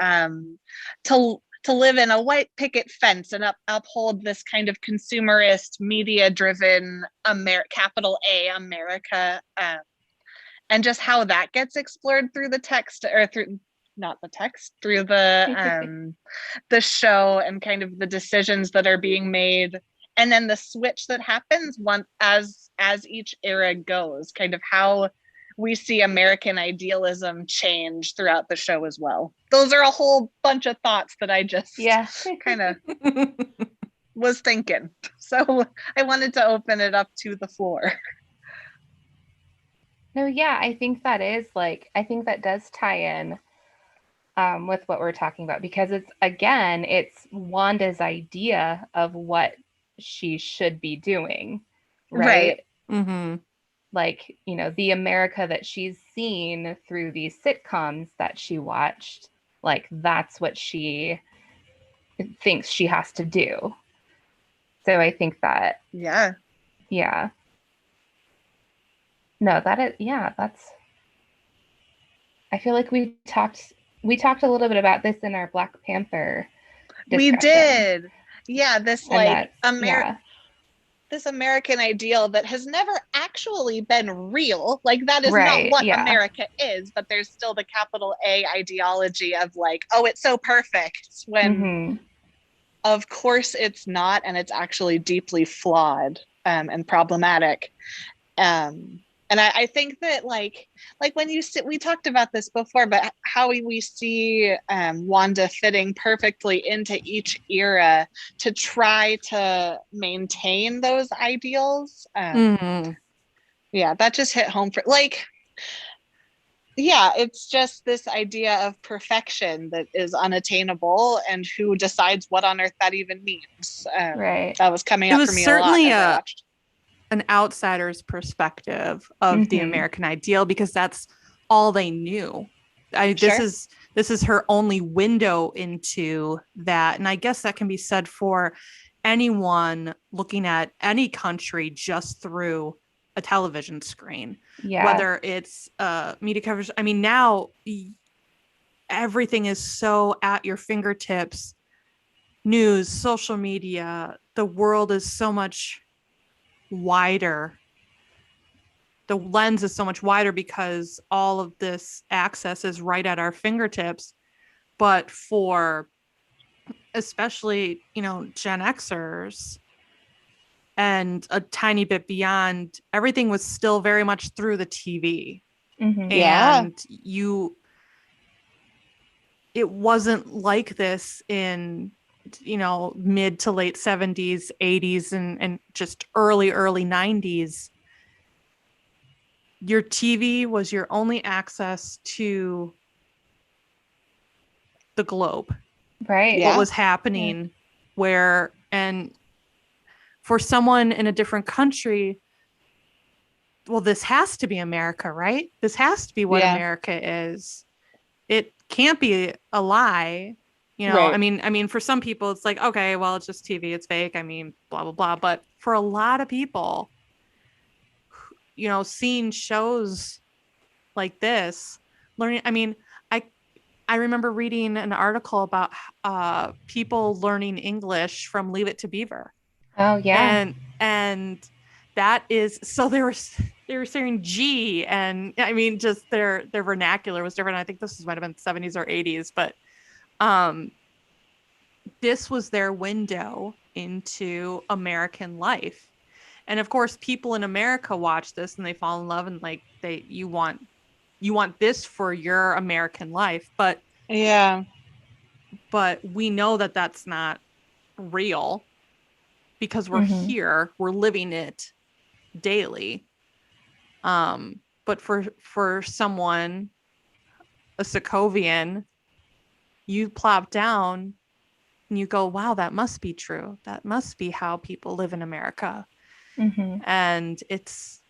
live in a white picket fence and uphold this kind of consumerist, media-driven capital A America, and just how that gets explored through the text, or through not the text, through the show, and kind of the decisions that are being made, and then the switch that happens as each era goes, kind of how we see American idealism change throughout the show as well. Those are a whole bunch of thoughts that I just kind of was thinking. So I wanted to open it up to the floor. No, yeah, I think that does tie in with what we're talking about, because it's Wanda's idea of what she should be doing, right? Mm-hmm. Like, the America that she's seen through these sitcoms that she watched, like that's what she thinks she has to do. So I think that, yeah. No, that's, I feel like we talked a little bit about this in our Black Panther discussion. We did. Yeah, this like this American ideal that has never actually been real. Like that is not what America is, but there's still the capital A ideology of like, oh, it's so perfect, when of course it's not, and it's actually deeply flawed and problematic. And I think that like when we talked about this before, but how we see Wanda fitting perfectly into each era to try to maintain those ideals. Yeah, that just hit home for like, yeah, it's just this idea of perfection that is unattainable, and who decides what on earth that even means. Right. That was coming up for me a lot as I watched. An outsider's perspective of the American ideal, because that's all they knew. This is her only window into that, and I guess that can be said for anyone looking at any country just through a television screen. Whether it's media coverage. I mean, now everything is so at your fingertips. News, social media, the world is so much wider. The lens is so much wider because all of this access is right at our fingertips. But for especially, Gen Xers and a tiny bit beyond, everything was still very much through the TV. And it wasn't like this in mid to late 70s, 80s, and just early 90s. Your TV was your only access to the globe. Right. What was happening where, and for someone in a different country, well, this has to be America, right? This has to be what America is. It can't be a lie. Right. I mean, for some people it's like, okay, well, it's just TV, it's fake. I mean, blah, blah, blah. But for a lot of people, seeing shows like this, learning, I mean, I remember reading an article about people learning English from Leave It to Beaver. Oh yeah. And that is, so they were saying G, and I mean, just their vernacular was different. I think this might have been 70s or 80s, but this was their window into American life. And of course, people in America watch this and they fall in love, and like you want this for your American life, but we know that that's not real, because we're here, we're living it daily. But for someone, a Sokovian, you plop down and you go, wow, that must be true. That must be how people live in America. And it's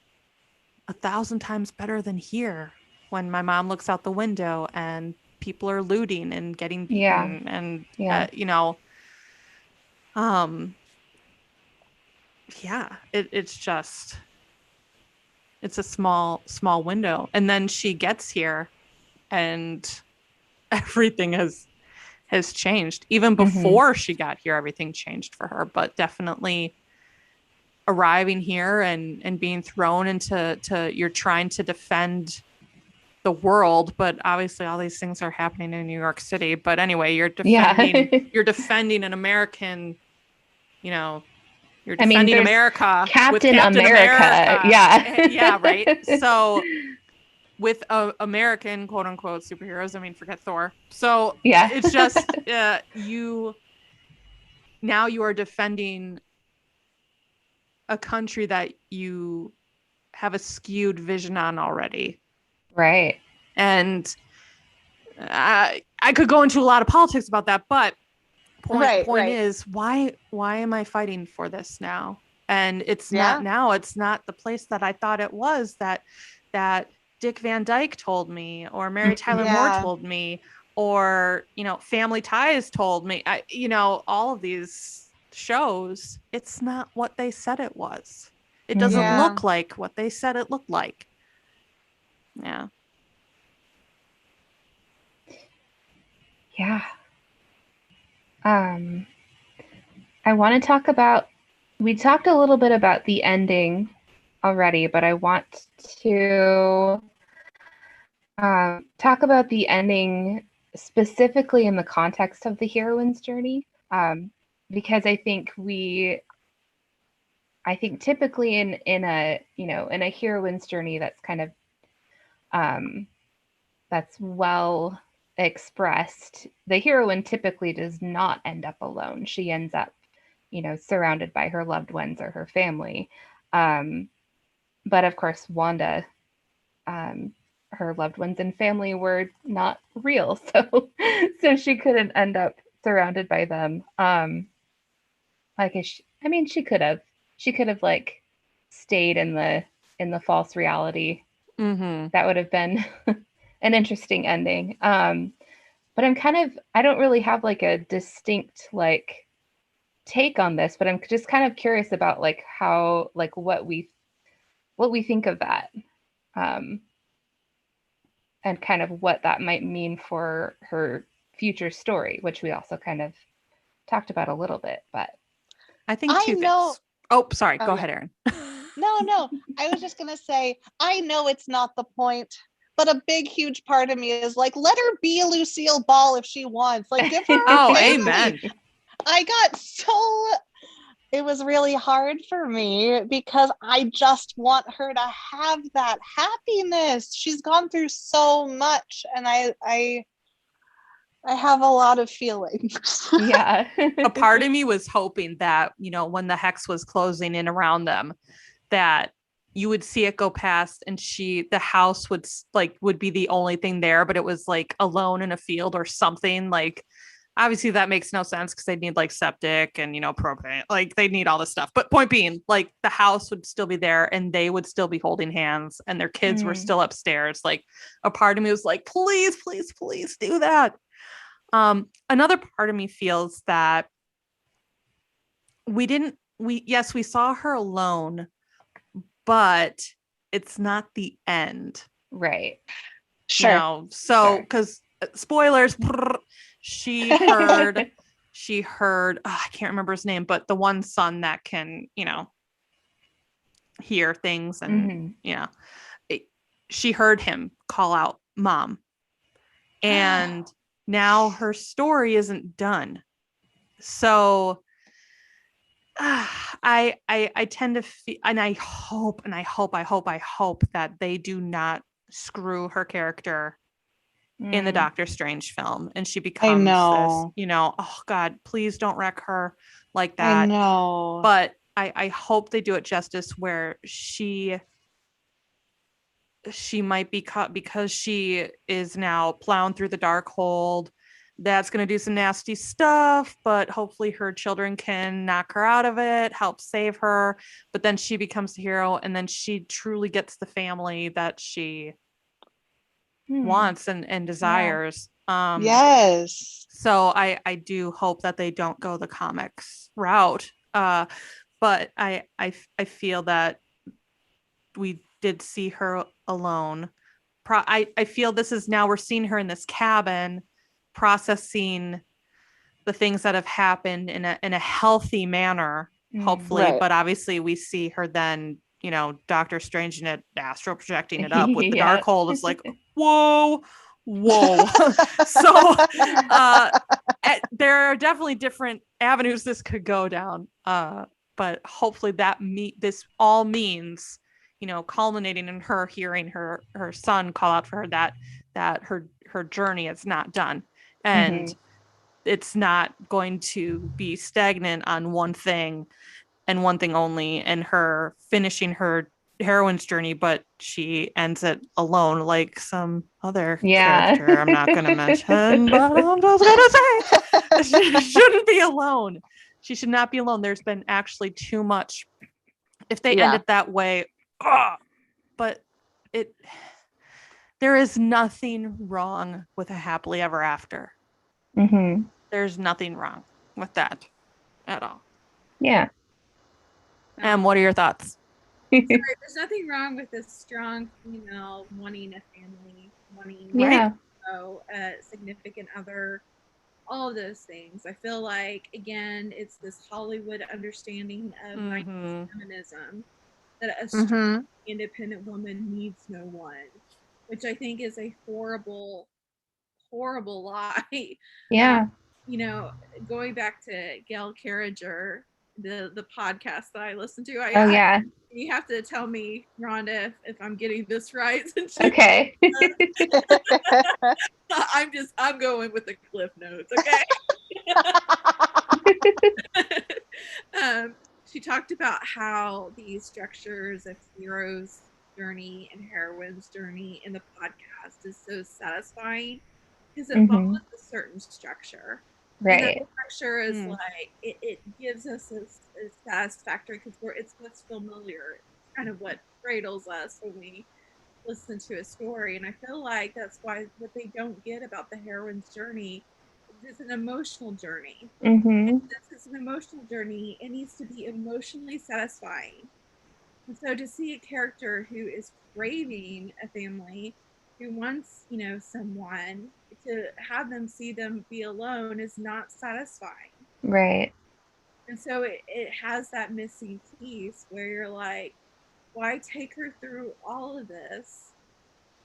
1,000 times better than here when my mom looks out the window and people are looting and getting beaten and you know, it's just, it's a small window. And then she gets here and everything has changed. Even before she got here, everything changed for her, but definitely arriving here and being thrown into you're trying to defend the world, but obviously all these things are happening in New York City. But anyway, you're defending an American, you know, you're defending America with Captain America. Yeah, right. So with American quote unquote superheroes, I mean, forget Thor. So it's just you are defending a country that you have a skewed vision on already. Right. And I could go into a lot of politics about that, but point is, why am I fighting for this now? And it's not now. It's not the place that I thought it was, that Dick Van Dyke told me, or Mary Tyler Moore told me, or, you know, Family Ties told me. You know, all of these shows, it's not what they said it was. It doesn't look like what they said it looked like. Yeah. Yeah. I want to talk about, we talked a little bit about the ending already, but I want to talk about the ending specifically in the context of the heroine's journey, because I think typically in a heroine's journey that's kind of that's well expressed, the heroine typically does not end up alone. She ends up, you know, surrounded by her loved ones or her family. But of course, Wanda, her loved ones and family were not real, so she couldn't end up surrounded by them. She could have like stayed in the false reality. That would have been an interesting ending. But I don't really have like a distinct like take on this, but I'm just kind of curious about like how, like what we think of that, and kind of what that might mean for her future story, which we also kind of talked about a little bit. But I think two things. Oh, sorry. Go ahead, Erin. No. I was just going to say, I know it's not the point, but a big, huge part of me is like, let her be Lucille Ball if she wants. Like, give her amen. It was really hard for me because I just want her to have that happiness. She's gone through so much, and I have a lot of feelings. Yeah. A part of me was hoping that, you know, when the hex was closing in around them, that you would see it go past and the house would be the only thing there, but it was like alone in a field or something. Like, obviously that makes no sense because they'd need like septic and, you know, propane, like they'd need all this stuff. But point being, like, the house would still be there and they would still be holding hands and their kids were still upstairs. Like, a part of me was like, please, please, please do that. Another part of me feels that we saw her alone, but it's not the end. Right. Sure. You know? So, because spoilers, she heard, I can't remember his name, but the one son that can, you know, hear things and, you know, she heard him call out mom. And now her story isn't done. So I tend to feel, and I hope that they do not screw her character in the Doctor Strange film and she becomes this, you know, oh God, please don't wreck her like that. I know. But I hope they do it justice where she she might be caught because she is now plowing through the dark hold. That's going to do some nasty stuff, but hopefully her children can knock her out of it, help save her. But then she becomes the hero, and then she truly gets the family that she wants and desires. Yes. So I do hope that they don't go the comics route. But I feel that we did see her alone. I feel this is now we're seeing her in this cabin processing the things that have happened in a healthy manner, hopefully. Right. But obviously we see her then, Doctor Strange in it, astral projecting it up with the dark hole. It's like, whoa. So there are definitely different avenues this could go down. But hopefully this all means, culminating in her hearing her son call out for her that her journey is not done. And it's not going to be stagnant on one thing and one thing only, and her finishing her heroine's journey, but she ends it alone like some other character I'm not going to mention, but I'm just going to say she shouldn't be alone. She should not be alone. There's been actually too much. If they end it that way, but there is nothing wrong with a happily ever after. There's nothing wrong with that at all. Yeah. What are your thoughts? Sorry, there's nothing wrong with a strong female wanting a family, wanting a significant other, all of those things. I feel like, again, it's this Hollywood understanding of 90s feminism that a strong, independent woman needs no one, which I think is a horrible, horrible lie. Yeah. Going back to Gail Carriger, the podcast that I listen to, you have to tell me, Rhonda, if I'm getting this right. Okay. I'm going with the cliff notes, okay? She talked about how these structures of hero's journey and heroine's journey in the podcast is so satisfying because it follows a certain structure. Right. And that structure is like it gives us a satisfactory because it's what's familiar. It's kind of what cradles us when we listen to a story. And I feel like that's why what they don't get about the heroine's journey is it's an emotional journey. And this is an emotional journey. It needs to be emotionally satisfying. And so to see a character who is craving a family, who wants, someone, to have them see them be alone is not satisfying. Right. And so it has that missing piece where you're like, why take her through all of this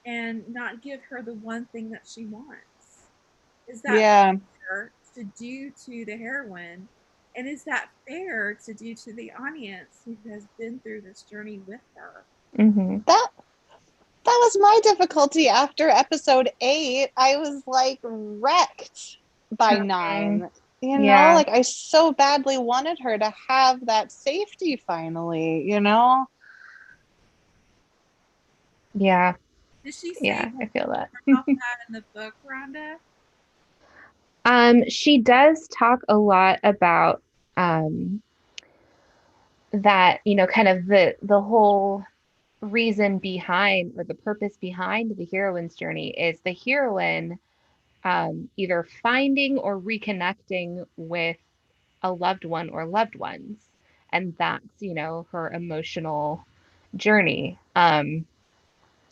and not give her the one thing that she wants? Is that fair to do to the heroine? And is that fair to do to the audience who has been through this journey with her? That was my difficulty after episode 8. I was like wrecked by 9. Like I so badly wanted her to have that safety finally, Yeah. Did she say I feel that. about that in the book, Rhonda? She does talk a lot about that, kind of the whole reason behind, or the purpose behind the heroine's journey is the heroine either finding or reconnecting with a loved one or loved ones, and that's her emotional journey. And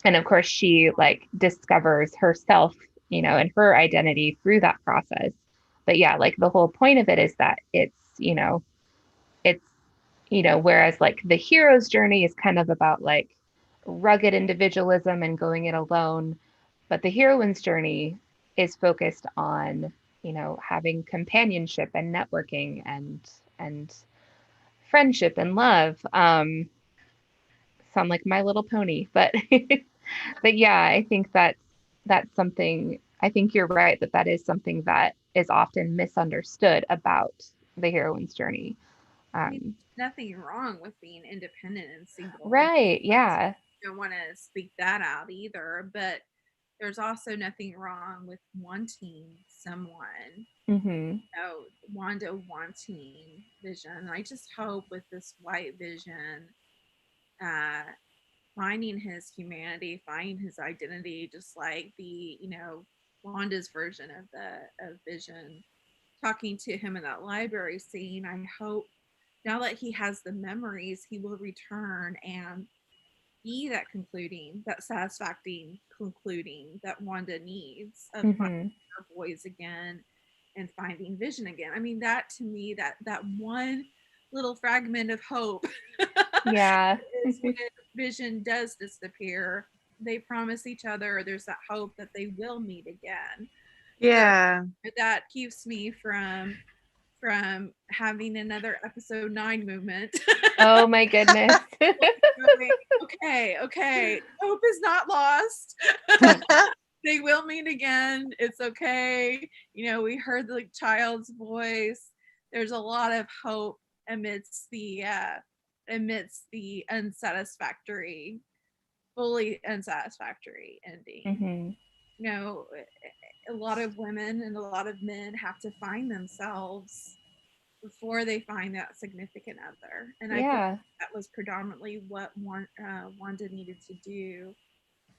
of course she discovers herself and her identity through that process. But the whole point of it is that it's whereas the hero's journey is kind of about rugged individualism and going it alone, but the heroine's journey is focused on having companionship and networking and friendship and love. Sound like My Little Pony, but but yeah, I think that's something. I think you're right that is something that is often misunderstood about the heroine's journey. Nothing wrong with being independent and single. Right. Yeah. don't want to speak that out either, but there's also nothing wrong with wanting someone. Mm-hmm. Wanda wanting Vision. I just hope with this white Vision, finding his humanity, finding his identity, just like the Wanda's version of of Vision, talking to him in that library scene. I hope now that he has the memories, he will return and be that satisfying concluding that Wanda needs of finding her boys again and finding Vision again. I mean, that to me, that one little fragment of hope Yeah. is when Vision does disappear. They promise each other there's that hope that they will meet again. Yeah. So that keeps me from having another episode 9 movement. Oh my goodness. Okay, hope is not lost. They will meet again. It's okay. We heard the child's voice. There's a lot of hope amidst the fully unsatisfactory ending. A lot of women and a lot of men have to find themselves before they find that significant other. And I feel like that was predominantly what Wanda needed to do,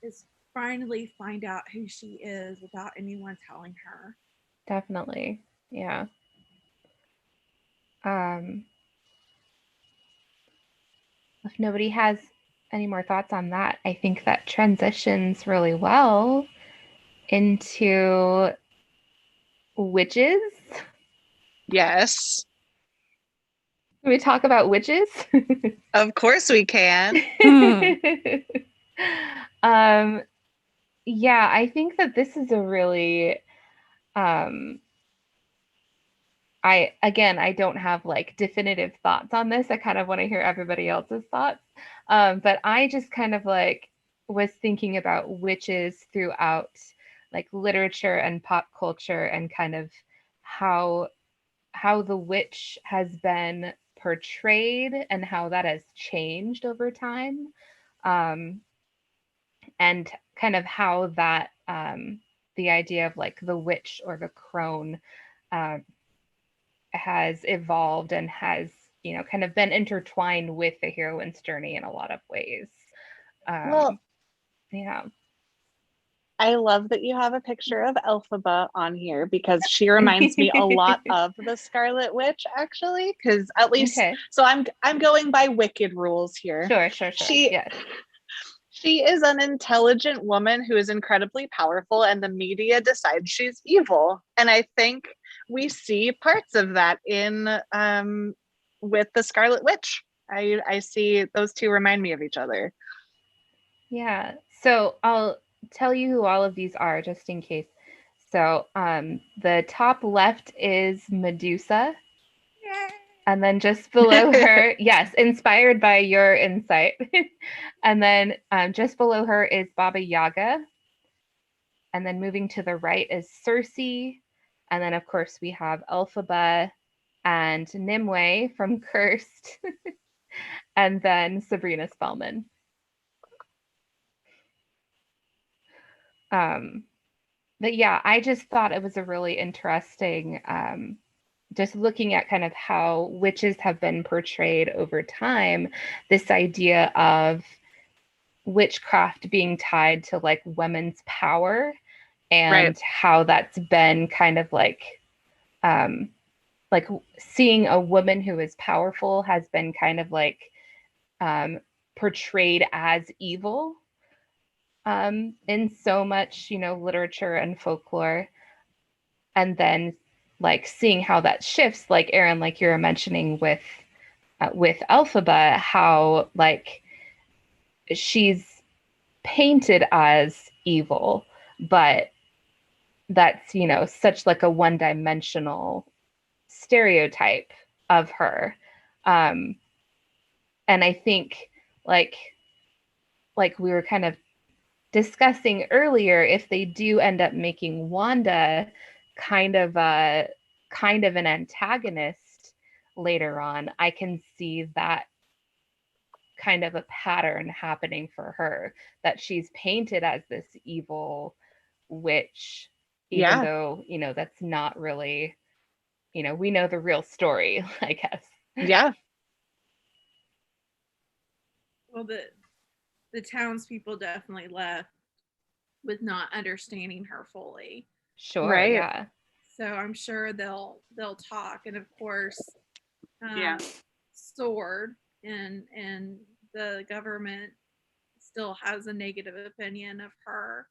is finally find out who she is without anyone telling her. Definitely. Yeah. If nobody has any more thoughts on that, I think that transitions really well into witches. Yes. Can we talk about witches? Of course we can. Yeah, I think that this is a really I don't have like definitive thoughts on this. I kind of want to hear everybody else's thoughts. But I just kind of like was thinking about witches throughout like literature and pop culture, and kind of how the witch has been portrayed and how that has changed over time. And kind of how that the idea of like the witch or the crone has evolved and has kind of been intertwined with the heroine's journey in a lot of ways. Well, yeah, I love that you have a picture of Elphaba on here, because she reminds me a lot of the Scarlet Witch, actually. Because at least, so I'm going by Wicked rules here. Sure. Yes. She is an intelligent woman who is incredibly powerful, and the media decides she's evil. And I think we see parts of that in with the Scarlet Witch. I see those two remind me of each other. Yeah. So I'll tell you who all of these are, just in case. So the top left is Medusa. Yay. And then just below her, yes, inspired by your insight. And then just below her is Baba Yaga. And then moving to the right is Circe. And then, of course, we have Elphaba and Nimue from Cursed. And then Sabrina Spellman. But yeah, I just thought it was a really interesting, just looking at kind of how witches have been portrayed over time, this idea of witchcraft being tied to like women's power, and how that's been kind of like seeing a woman who is powerful has been kind of like portrayed as evil in so much, literature and folklore. And then like seeing how that shifts, like Erin, like you were mentioning with Elphaba, how like she's painted as evil, but that's such like a one-dimensional stereotype of her. And I think like we were kind of discussing earlier, if they do end up making Wanda kind of an antagonist later on, I can see that kind of a pattern happening for her, that she's painted as this evil witch, even though, you know, that's not really, you know, we know the real story, I guess. Yeah. Well, the townspeople definitely left with not understanding her fully. Sure. Right. Yeah. So I'm sure they'll talk, and of course, Yeah. Sword and the government still has a negative opinion of her.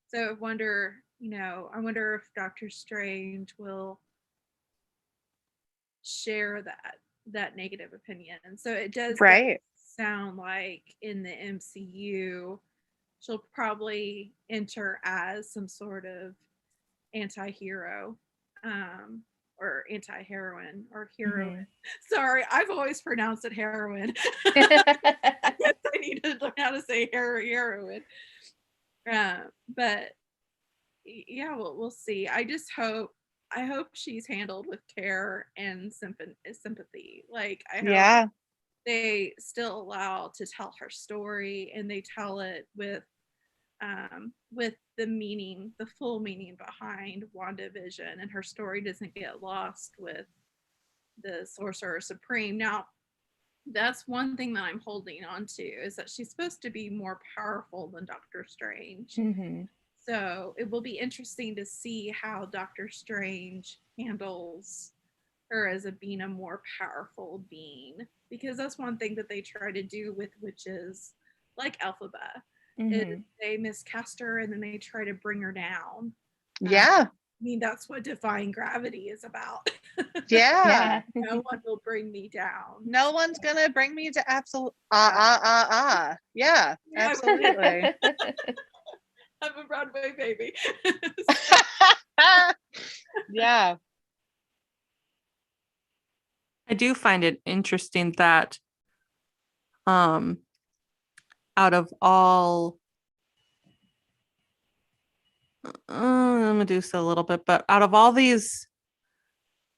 So I wonder if Doctor Strange will share that negative opinion. So it does Right. sound like in the MCU she'll probably enter as some sort of anti-hero, or anti-heroine or heroine. Sorry, I've always pronounced it heroine. I guess I need to learn how to say heroine. But yeah, we'll see. I hope she's handled with care and sympathy. Like, I hope they still allow to tell her story, and they tell it with the meaning, the full meaning behind WandaVision, and her story doesn't get lost with the Sorcerer Supreme. Now, that's one thing that I'm holding on to, is that she's supposed to be more powerful than Doctor Strange. So it will be interesting to see how Doctor Strange handles her as being a more powerful being, because that's one thing that they try to do with witches like Elphaba. Is they miscast her and then they try to bring her down. Yeah. I mean, that's what defying gravity is about. Yeah. No one will bring me down. No one's gonna bring me to absolute Yeah, absolutely. I'm a Broadway baby. Yeah. I do find it interesting that out of all Medusa a little bit, but out of all these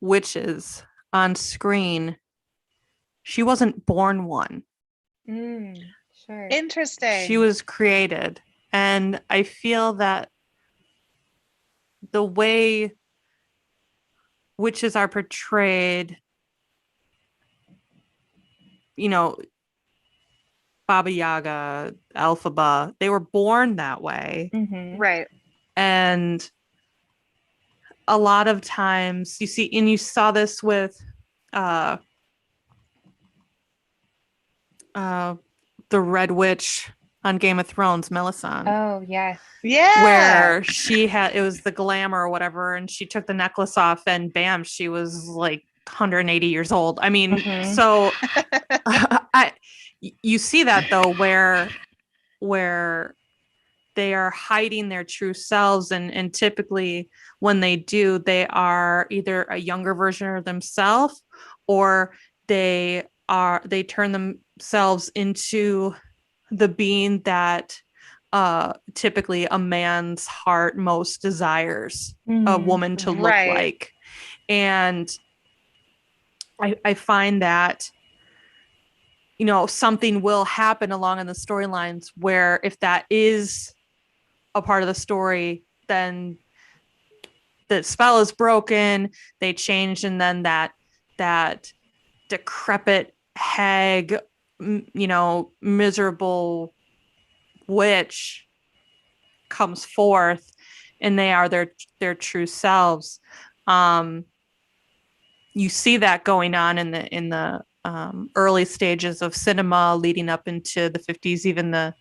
witches on screen, she wasn't born one. Sure. Interesting. She was created. And I feel that the way witches are portrayed, you know, Baba Yaga, Elphaba, they were born that way. Right. And a lot of times you see, and you saw this with the Red Witch on Game of Thrones, Melisandre. Oh, yes. Yeah. Where she had, it was the glamour or whatever, and she took the necklace off and bam, she was like 180 years old. I mean, so you see that though, where they are hiding their true selves, and typically when they do, they are either a younger version of themselves, or they turn themselves into the being that typically a man's heart most desires a woman to look like. And I find that, you know, something will happen along in the storylines where if that is a part of the story, then the spell is broken, they change, and then that decrepit hag, you know, miserable witch comes forth, and they are their true selves. You see that going on in the early stages of cinema, leading up into the 50s, even the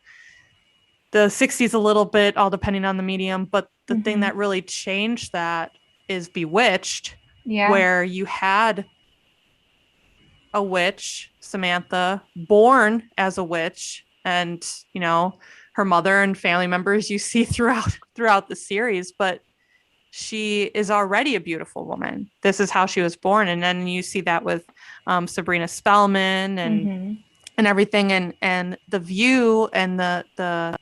60s a little bit, all depending on the medium. But the thing that really changed that is Bewitched, where you had a witch, Samantha, born as a witch, and, you know, her mother and family members you see throughout the series, but she is already a beautiful woman. This is how she was born. And then you see that with Sabrina Spellman and everything, and the view and the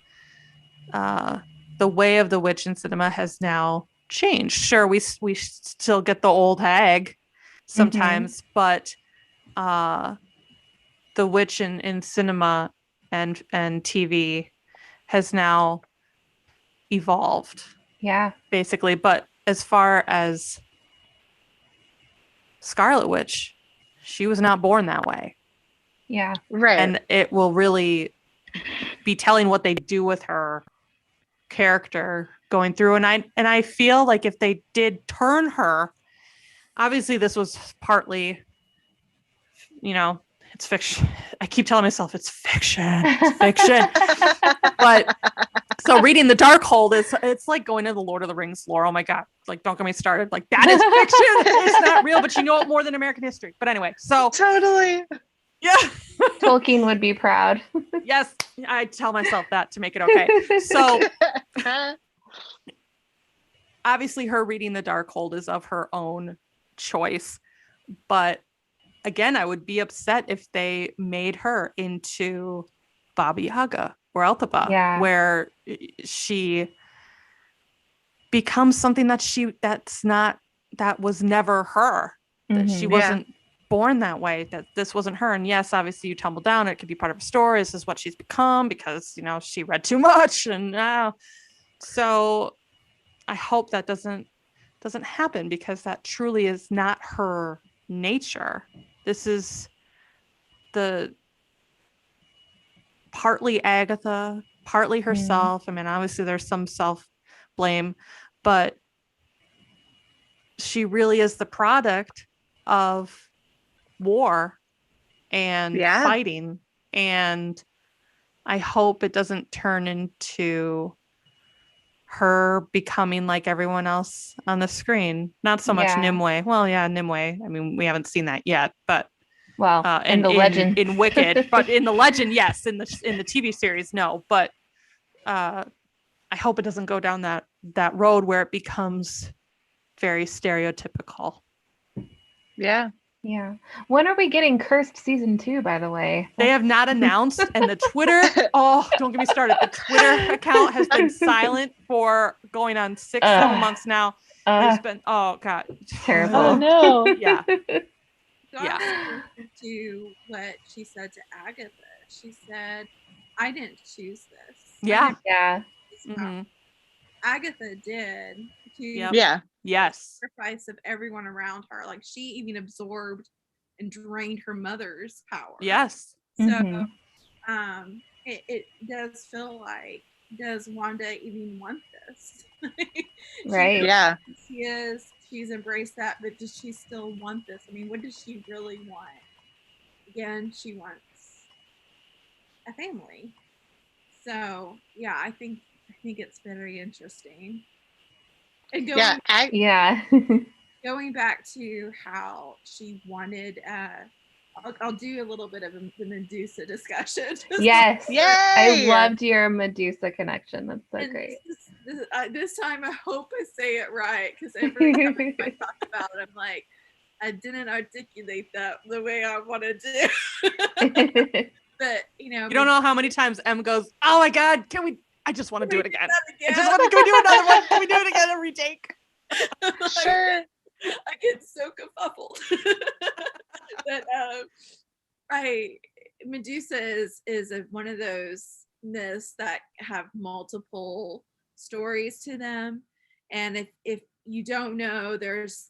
way of the witch in cinema has now changed. Sure, we still get the old hag sometimes, but the witch in cinema and TV has now evolved. Yeah. Basically. But as far as Scarlet Witch, she was not born that way. Yeah. Right. And it will really be telling what they do with her character going through. And I feel like if they did turn her, obviously this was partly, it's fiction. I keep telling myself it's fiction. It's fiction. But so reading The Darkhold it's like going to the Lord of the Rings lore. Oh my God. Like, don't get me started. Like, that is fiction. It's not real, but you know it more than American history. But anyway, so Totally. yeah. Tolkien would be proud. Yes, I tell myself that to make it okay. So obviously her reading The Darkhold is of her own choice. But again, I would be upset if they made her into Baba Yaga or Elphaba, where she becomes something that was never her. That she wasn't born that way, that this wasn't her. And yes, obviously you tumble down, it could be part of a story. This is what she's become because, she read too much. And so I hope that doesn't happen, because that truly is not her nature. This is the partly Agatha, partly herself. I mean, obviously there's some self-blame, but she really is the product of war and fighting. And I hope it doesn't turn into her becoming like everyone else on the screen. Not so much Nimue. Well, yeah, Nimue. I mean, we haven't seen that yet, but in the legend, in Wicked, but in the legend, yes. In the TV series, no. But I hope it doesn't go down that road where it becomes very stereotypical. Yeah. Yeah. When are we getting Cursed season 2, by the way? They have not announced, and the Twitter, don't get me started. The Twitter account has been silent for going on 6-7 months now. There's been, oh God. Terrible. Oh no. Yeah. To what she said to Agatha. She said, I didn't choose this. Yeah. Mm-hmm. Agatha did. Yes. Sacrifice of everyone around her. Like, she even absorbed and drained her mother's power. Yes. So it does feel like, does Wanda even want this? Right. She's embraced that, but does she still want this? I mean, what does she really want? Again, she wants a family. So yeah, I think it's very interesting. And going back to how she wanted, I'll do a little bit of the Medusa discussion. Yes. Yay! I loved your Medusa connection. That's so great. This time I hope I say it right, because every time I talk about it, I'm like, I didn't articulate that the way I wanted to. But you don't know how many times Em goes, oh my God, I just want to do it again. Can we do another one? Can we do it again and retake? Sure. I get so kerfuffled. But Medusa is one of those myths that have multiple stories to them, and if you don't know, there's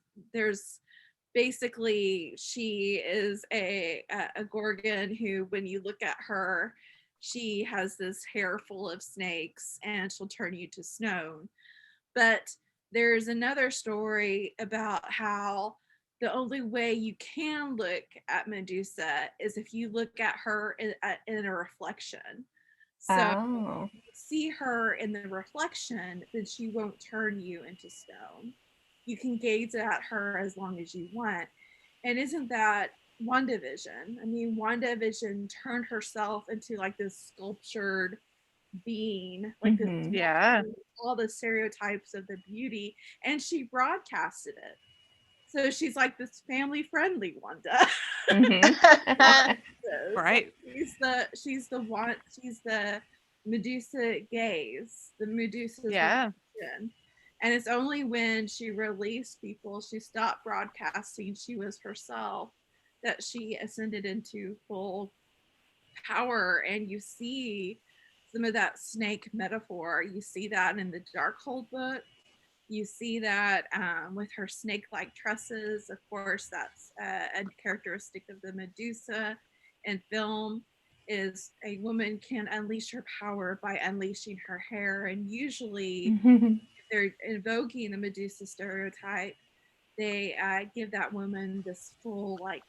basically, she is a Gorgon who, when you look at her, she has this hair full of snakes and she'll turn you to stone. But there's another story about how the only way you can look at Medusa is if you look at her in a reflection. So if you see her in the reflection, then she won't turn you into stone. You can gaze at her as long as you want. And isn't that WandaVision? I mean, WandaVision turned herself into like this sculptured being, like this, all the stereotypes of the beauty, and she broadcasted it. So she's like this family-friendly Wanda. Right. She's the Medusa gaze, the Medusa. And it's only when she released people, she stopped broadcasting, she was herself, that she ascended into full power, and you see some of that snake metaphor. You see that in the Darkhold book. You see that with her snake-like tresses. Of course, that's a characteristic of the Medusa in film, is a woman can unleash her power by unleashing her hair. And usually if they're invoking the Medusa stereotype, they give that woman this full, like,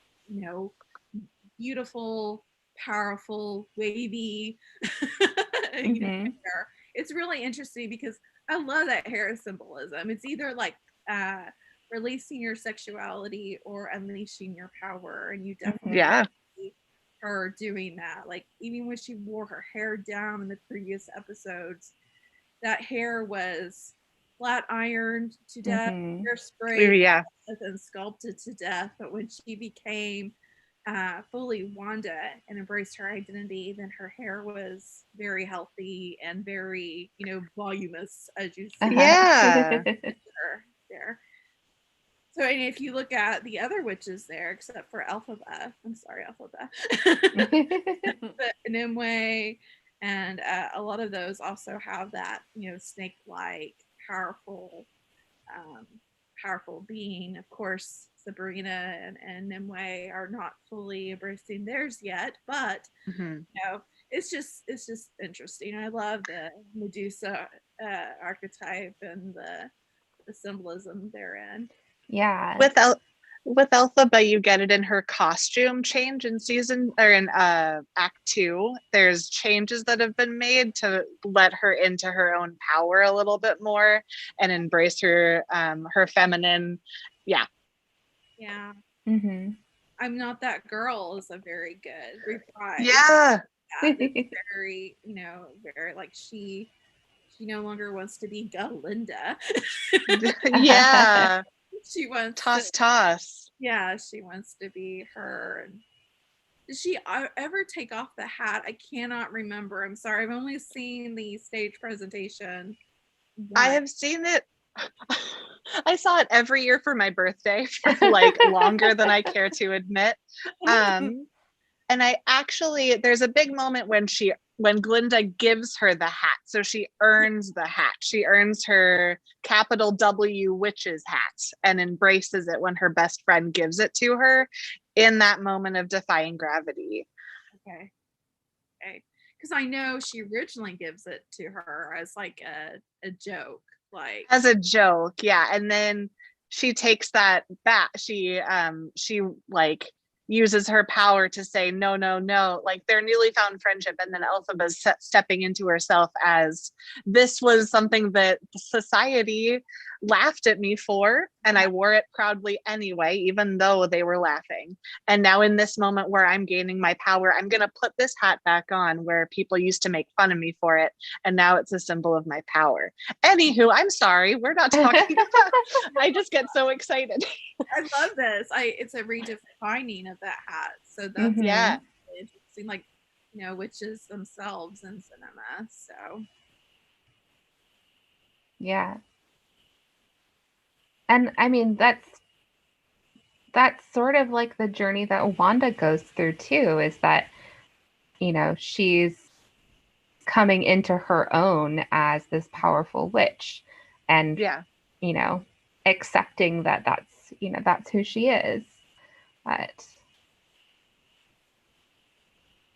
beautiful, powerful, wavy hair. It's really interesting because I love that hair symbolism. It's either like releasing your sexuality or unleashing your power, and you definitely see her doing that. Like, even when she wore her hair down in the previous episodes, that hair was flat ironed to death, hairspray, and sculpted to death. But when she became fully Wanda and embraced her identity, then her hair was very healthy and very, voluminous, as you see. There. So, and if you look at the other witches there, except for Elphaba, I'm sorry, Elphaba, but Nimue, and a lot of those also have that, snake-like, powerful being. Of course, Sabrina and Nimue are not fully embracing theirs yet, but it's just interesting. I love the Medusa archetype and the symbolism therein. Yeah. With Elphaba, you get it in her costume change in Act 2. There's changes that have been made to let her into her own power a little bit more and embrace her feminine. Yeah. I'm Not That Girl is a very good reprise. Yeah. Very, very like she no longer wants to be Galinda. Yeah. She wants toss. Yeah, she wants to be her. Did she ever take off the hat? I cannot remember. I'm sorry. I've only seen the stage presentation once. I have seen it. I saw it every year for my birthday for like longer than I care to admit. And I actually, there's a big moment when Glinda gives her the hat. So she earns the hat. She earns her capital W witch's hat and embraces it when her best friend gives it to her in that moment of defying gravity. Okay. Because I know she originally gives it to her as like a joke. Like as a joke, yeah. And then she takes that back. She like uses her power to say no, like their newly found friendship, and then Elphaba's stepping into herself as this was something that society laughed at me for, and I wore it proudly anyway, even though they were laughing. And now in this moment where I'm gaining my power, I'm gonna put this hat back on where people used to make fun of me for it, and now it's a symbol of my power. Anywho, I'm sorry, we're not talking about I just get so excited. I love this. It's a redefining of that hat. So that's yeah, really interesting. Like, witches themselves in cinema. So yeah. And I mean, that's sort of like the journey that Wanda goes through too, is that, she's coming into her own as this powerful witch, and accepting that that's who she is. But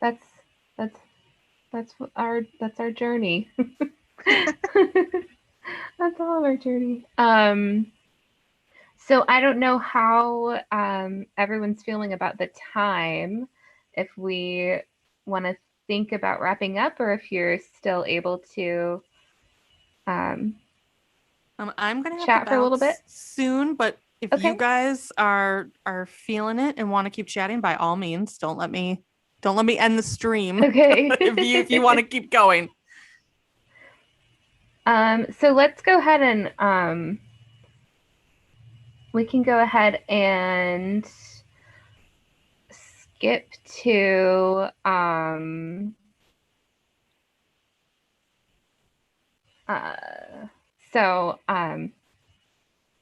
that's our journey. That's all of our journey. So I don't know how everyone's feeling about the time, if we want to think about wrapping up, or if you're still able to I'm gonna have chat to for a little bit soon, but if you guys are feeling it and want to keep chatting, by all means, don't let me end the stream. Okay. if you want to keep going. So let's go ahead and we can go ahead and skip to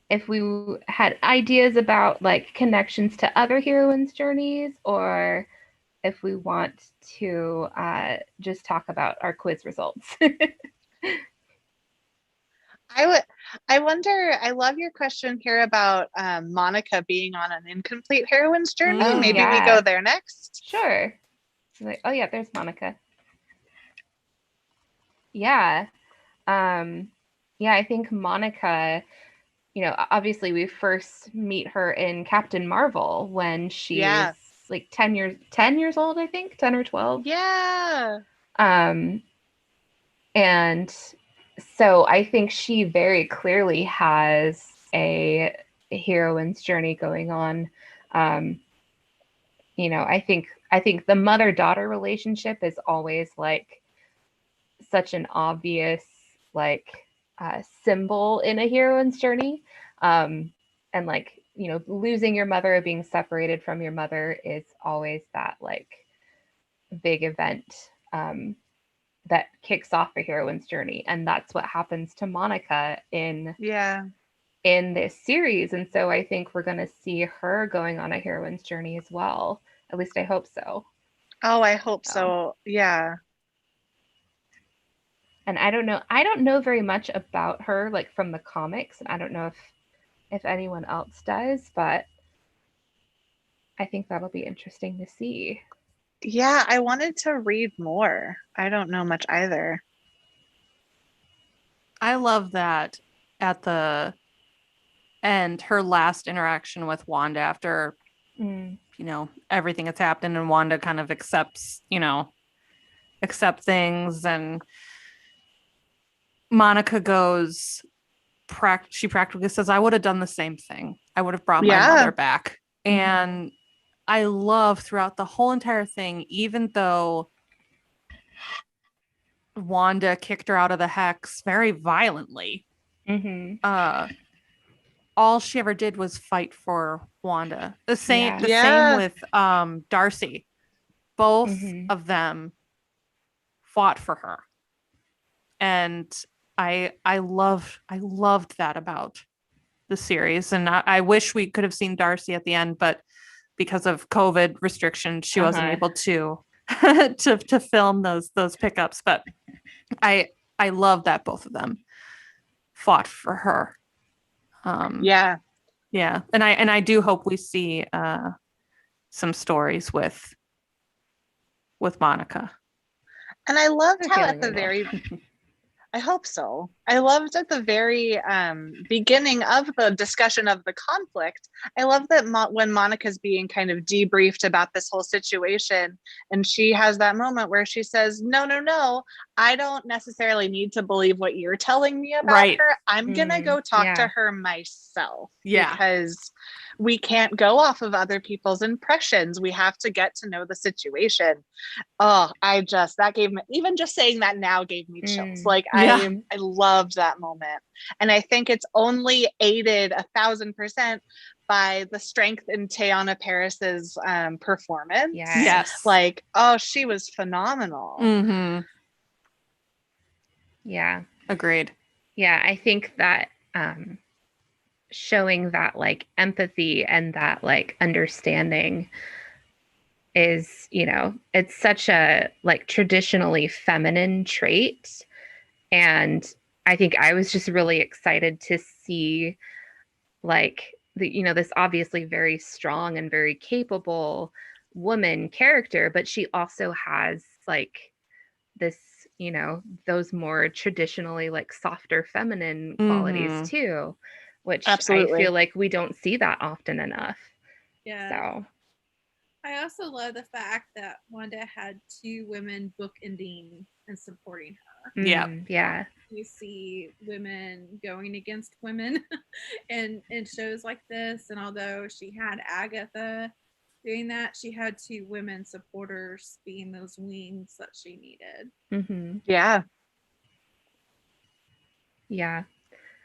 if we had ideas about like connections to other heroines' journeys, or if we want to just talk about our quiz results. I wonder, I love your question here about Monica being on an incomplete heroine's journey. Oh, Maybe yeah. we go there next. Sure. Like, oh yeah, there's Monica. Yeah. Yeah, I think Monica, obviously we first meet her in Captain Marvel when she's like 10 years old, I think, 10 or 12. Yeah. And so I think she very clearly has a heroine's journey going on. I think the mother-daughter relationship is always like such an obvious symbol in a heroine's journey. And like, losing your mother or being separated from your mother is always that like big event that kicks off a heroine's journey. And that's what happens to Monica in this series. And so I think we're going to see her going on a heroine's journey as well. At least I hope so. Oh, I hope so. Yeah. And I don't know very much about her, like from the comics. And I don't know if anyone else does, but I think that'll be interesting to see. Yeah, I wanted to read more. I don't know much either. I love that at the end, her last interaction with Wanda after, everything that's happened, and Wanda kind of accept things, and Monica goes, she practically says, I would have done the same thing. I would have brought my mother back. And I love throughout the whole entire thing, even though Wanda kicked her out of the hex very violently, all she ever did was fight for Wanda. The same with Darcy. Both of them fought for her. And I loved that about the series. And I wish we could have seen Darcy at the end, but because of COVID restrictions, she wasn't able to to film those pickups. But I love that both of them fought for her. And I do hope we see some stories with Monica. And I loved how at the very I hope so. I loved at the very beginning of the discussion of the conflict. I love that when Monica's being kind of debriefed about this whole situation, and she has that moment where she says, no, I don't necessarily need to believe what you're telling me about her. I'm going to go talk to her myself. Because we can't go off of other people's impressions. We have to get to know the situation. Oh, that gave me, even just saying that now gave me chills. I loved that moment. And I think it's only aided 1,000% by the strength in Teyana Paris's performance. Yes. She was phenomenal. Mm-hmm. Yeah. Agreed. Yeah, I think that showing that empathy and that understanding is, it's such a traditionally feminine trait. And I think I was just really excited to see this obviously very strong and very capable woman character, but she also has this, those more traditionally softer feminine qualities too, which Absolutely. I feel like we don't see that often enough. Yeah. So I also love the fact that Wanda had two women bookending and supporting her. Yeah. You see women going against women in shows like this, and although she had Agatha doing that, she had two women supporters being those wings that she needed. Yeah.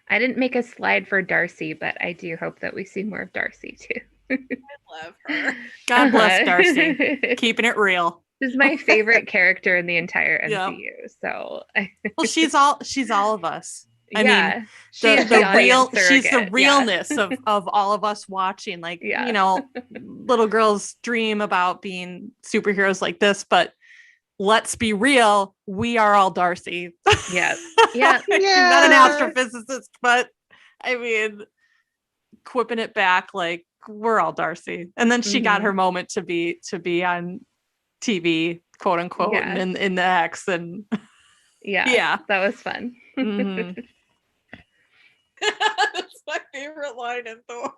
I didn't make a slide for Darcy, but I do hope that we see more of Darcy too. I love her. God bless Darcy. Keeping it real. This is my favorite character in the entire MCU. So well, she's all of us. I mean, she's the real, audience she's the surrogate. realness of all of us watching. Like, Yeah. you know, little girls dream about being superheroes like this, but let's be real, we are all Darcy. Yeah. Yeah. Yeah. Not an astrophysicist, but I mean, quipping it back, like, we're all Darcy. And then she got her moment to be on TV, quote unquote, Yeah. and in the X, and Yeah, that was fun. Mhm. That's my favorite line in Thor,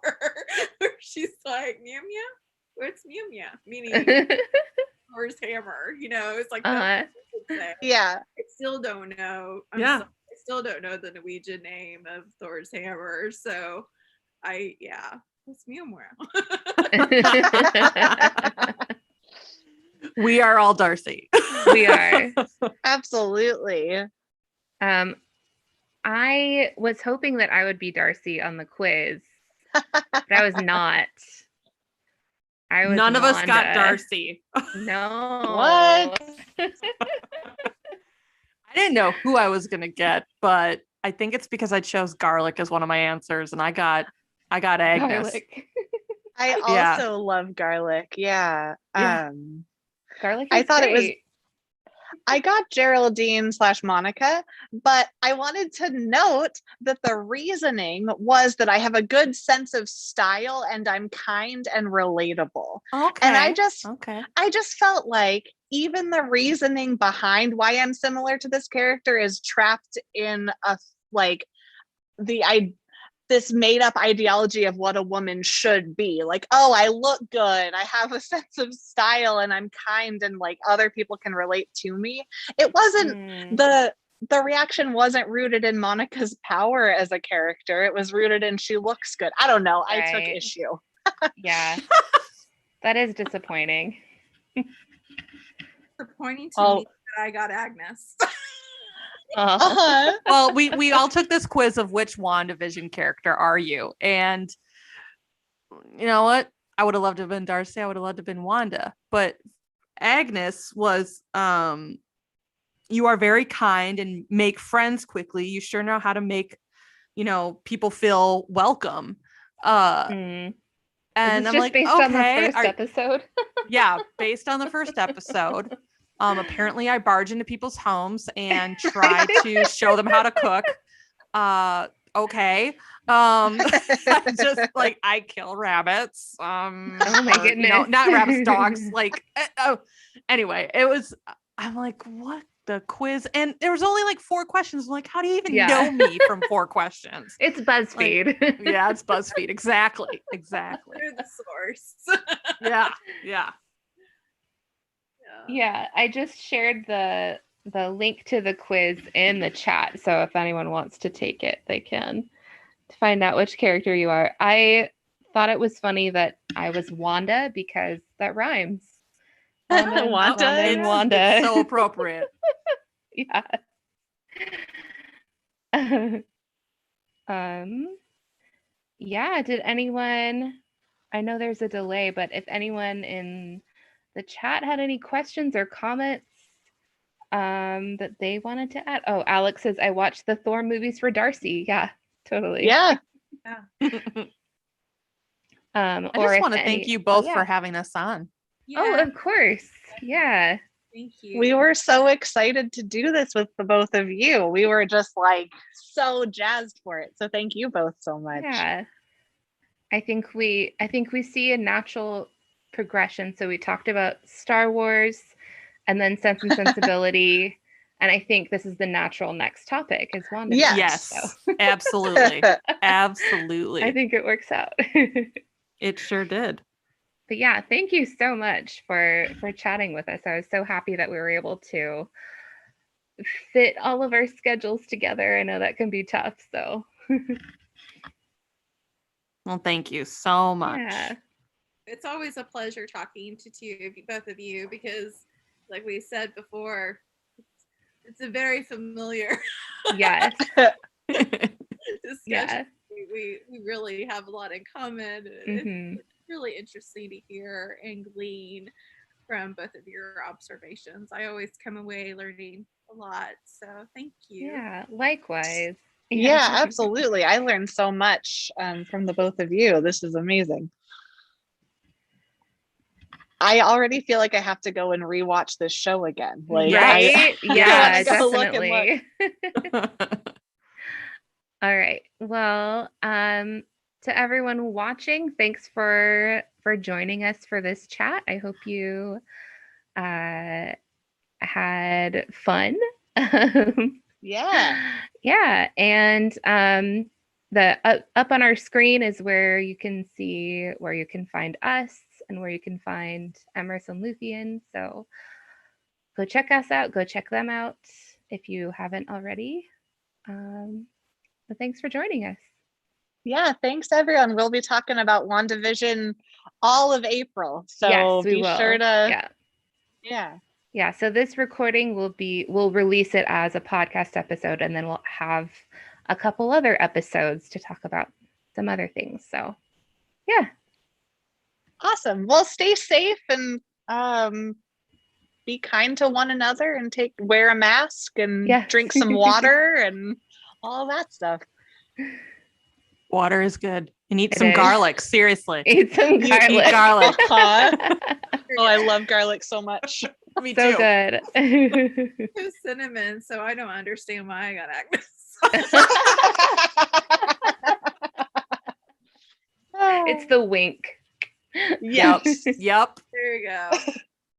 where she's like, meow meow? What's meow meow? Meaning Thor's hammer, you know, it's like that. Yeah. I still don't know. Yeah. I still don't know the Norwegian name of Thor's hammer, so it's meow meow. We are all Darcy. We are. Absolutely. I was hoping that I would be Darcy on the quiz, but I was not. I was None of us got Wanda. Darcy. No. What? I didn't know who I was gonna get, but I think it's because I chose garlic as one of my answers, and I got Agnes. Garlic. I Yeah. also love garlic. Yeah. Yeah. Garlic I is thought it was great. I got Geraldine / Monica, but I wanted to note that the reasoning was that I have a good sense of style and I'm kind and relatable. Okay. And I just felt like even the reasoning behind why I'm similar to this character is trapped in this made up ideology of what a woman should be. Like, oh, I look good, I have a sense of style, and I'm kind, and like other people can relate to me. It wasn't the reaction wasn't rooted in Monica's power as a character. It was rooted in she looks good. I don't know. Right. I took issue. Yeah. That is disappointing. Disappointing to me that I got Agnes. Well, we all took this quiz of which WandaVision character are you, and you know what? I would have loved to have been Darcy. I would have loved to have been Wanda, but Agnes was you are very kind and make friends quickly. You sure know how to make, you know, people feel welcome. And I'm I'm just like, based okay, on the first episode. Yeah, based on the first episode. Apparently I barge into people's homes and try to show them how to cook. Okay. Just like I kill rabbits. Oh my goodness. No, not rabbits, dogs. Like anyway, I'm like, what the quiz? And there was only like 4 questions. I'm like, how do you even know me from 4 questions? It's BuzzFeed. Like, yeah, it's BuzzFeed. Exactly. They're the source. Yeah. Yeah, I just shared the link to the quiz in the chat, so if anyone wants to take it, they can, to find out which character you are. I thought it was funny that I was Wanda because that rhymes. Wanda and Wanda. It's so appropriate. Yeah. Yeah, did anyone, I know there's a delay, but if anyone in the chat had any questions or comments that they wanted to add. Oh, Alex says, I watched the Thor movies for Darcy. Yeah, totally. Yeah. I just want to thank you both for having us on. Yeah. Oh, of course. Yeah. Thank you. We were so excited to do this with the both of you. We were just like so jazzed for it. So thank you both so much. Yeah. I think we see a natural progression. So we talked about Star Wars and then Sense and Sensibility. And I think this is the natural next topic is WandaVision. Yes. So. Absolutely. Absolutely. I think it works out. It sure did. But yeah, thank you so much for chatting with us. I was so happy that we were able to fit all of our schedules together. I know that can be tough. So well, thank you so much. Yeah. It's always a pleasure talking to both of you, because like we said before, it's a very familiar yes discussion. Yeah. We really have a lot in common. Mm-hmm. It's really interesting to hear and glean from both of your observations. I always come away learning a lot. So thank you. Yeah, likewise. Yeah, absolutely. I learned so much from the both of you. This is amazing. I already feel like I have to go and rewatch this show again. Like, right? Yeah, go look and definitely. All right. Well, to everyone watching, thanks for joining us for this chat. I hope you had fun. Yeah. Yeah, and the up on our screen is where you can see where you can find us and where you can find Emrys and Luthien. So go check us out. Go check them out if you haven't already. But thanks for joining us. Yeah, thanks everyone. We'll be talking about WandaVision all of April. So yes, we be will. sure to Yeah. Yeah, so this recording we'll release it as a podcast episode, and then we'll have a couple other episodes to talk about some other things. So yeah. Awesome. Well, stay safe and be kind to one another and wear a mask and drink some water and all that stuff. Water is good. And eat some garlic. Seriously. Eat some garlic. Eat garlic. Oh, I love garlic so much. Me so too. Good. Cinnamon, so I don't understand why I got acne. It's the wink. Yes. Yep. There you go.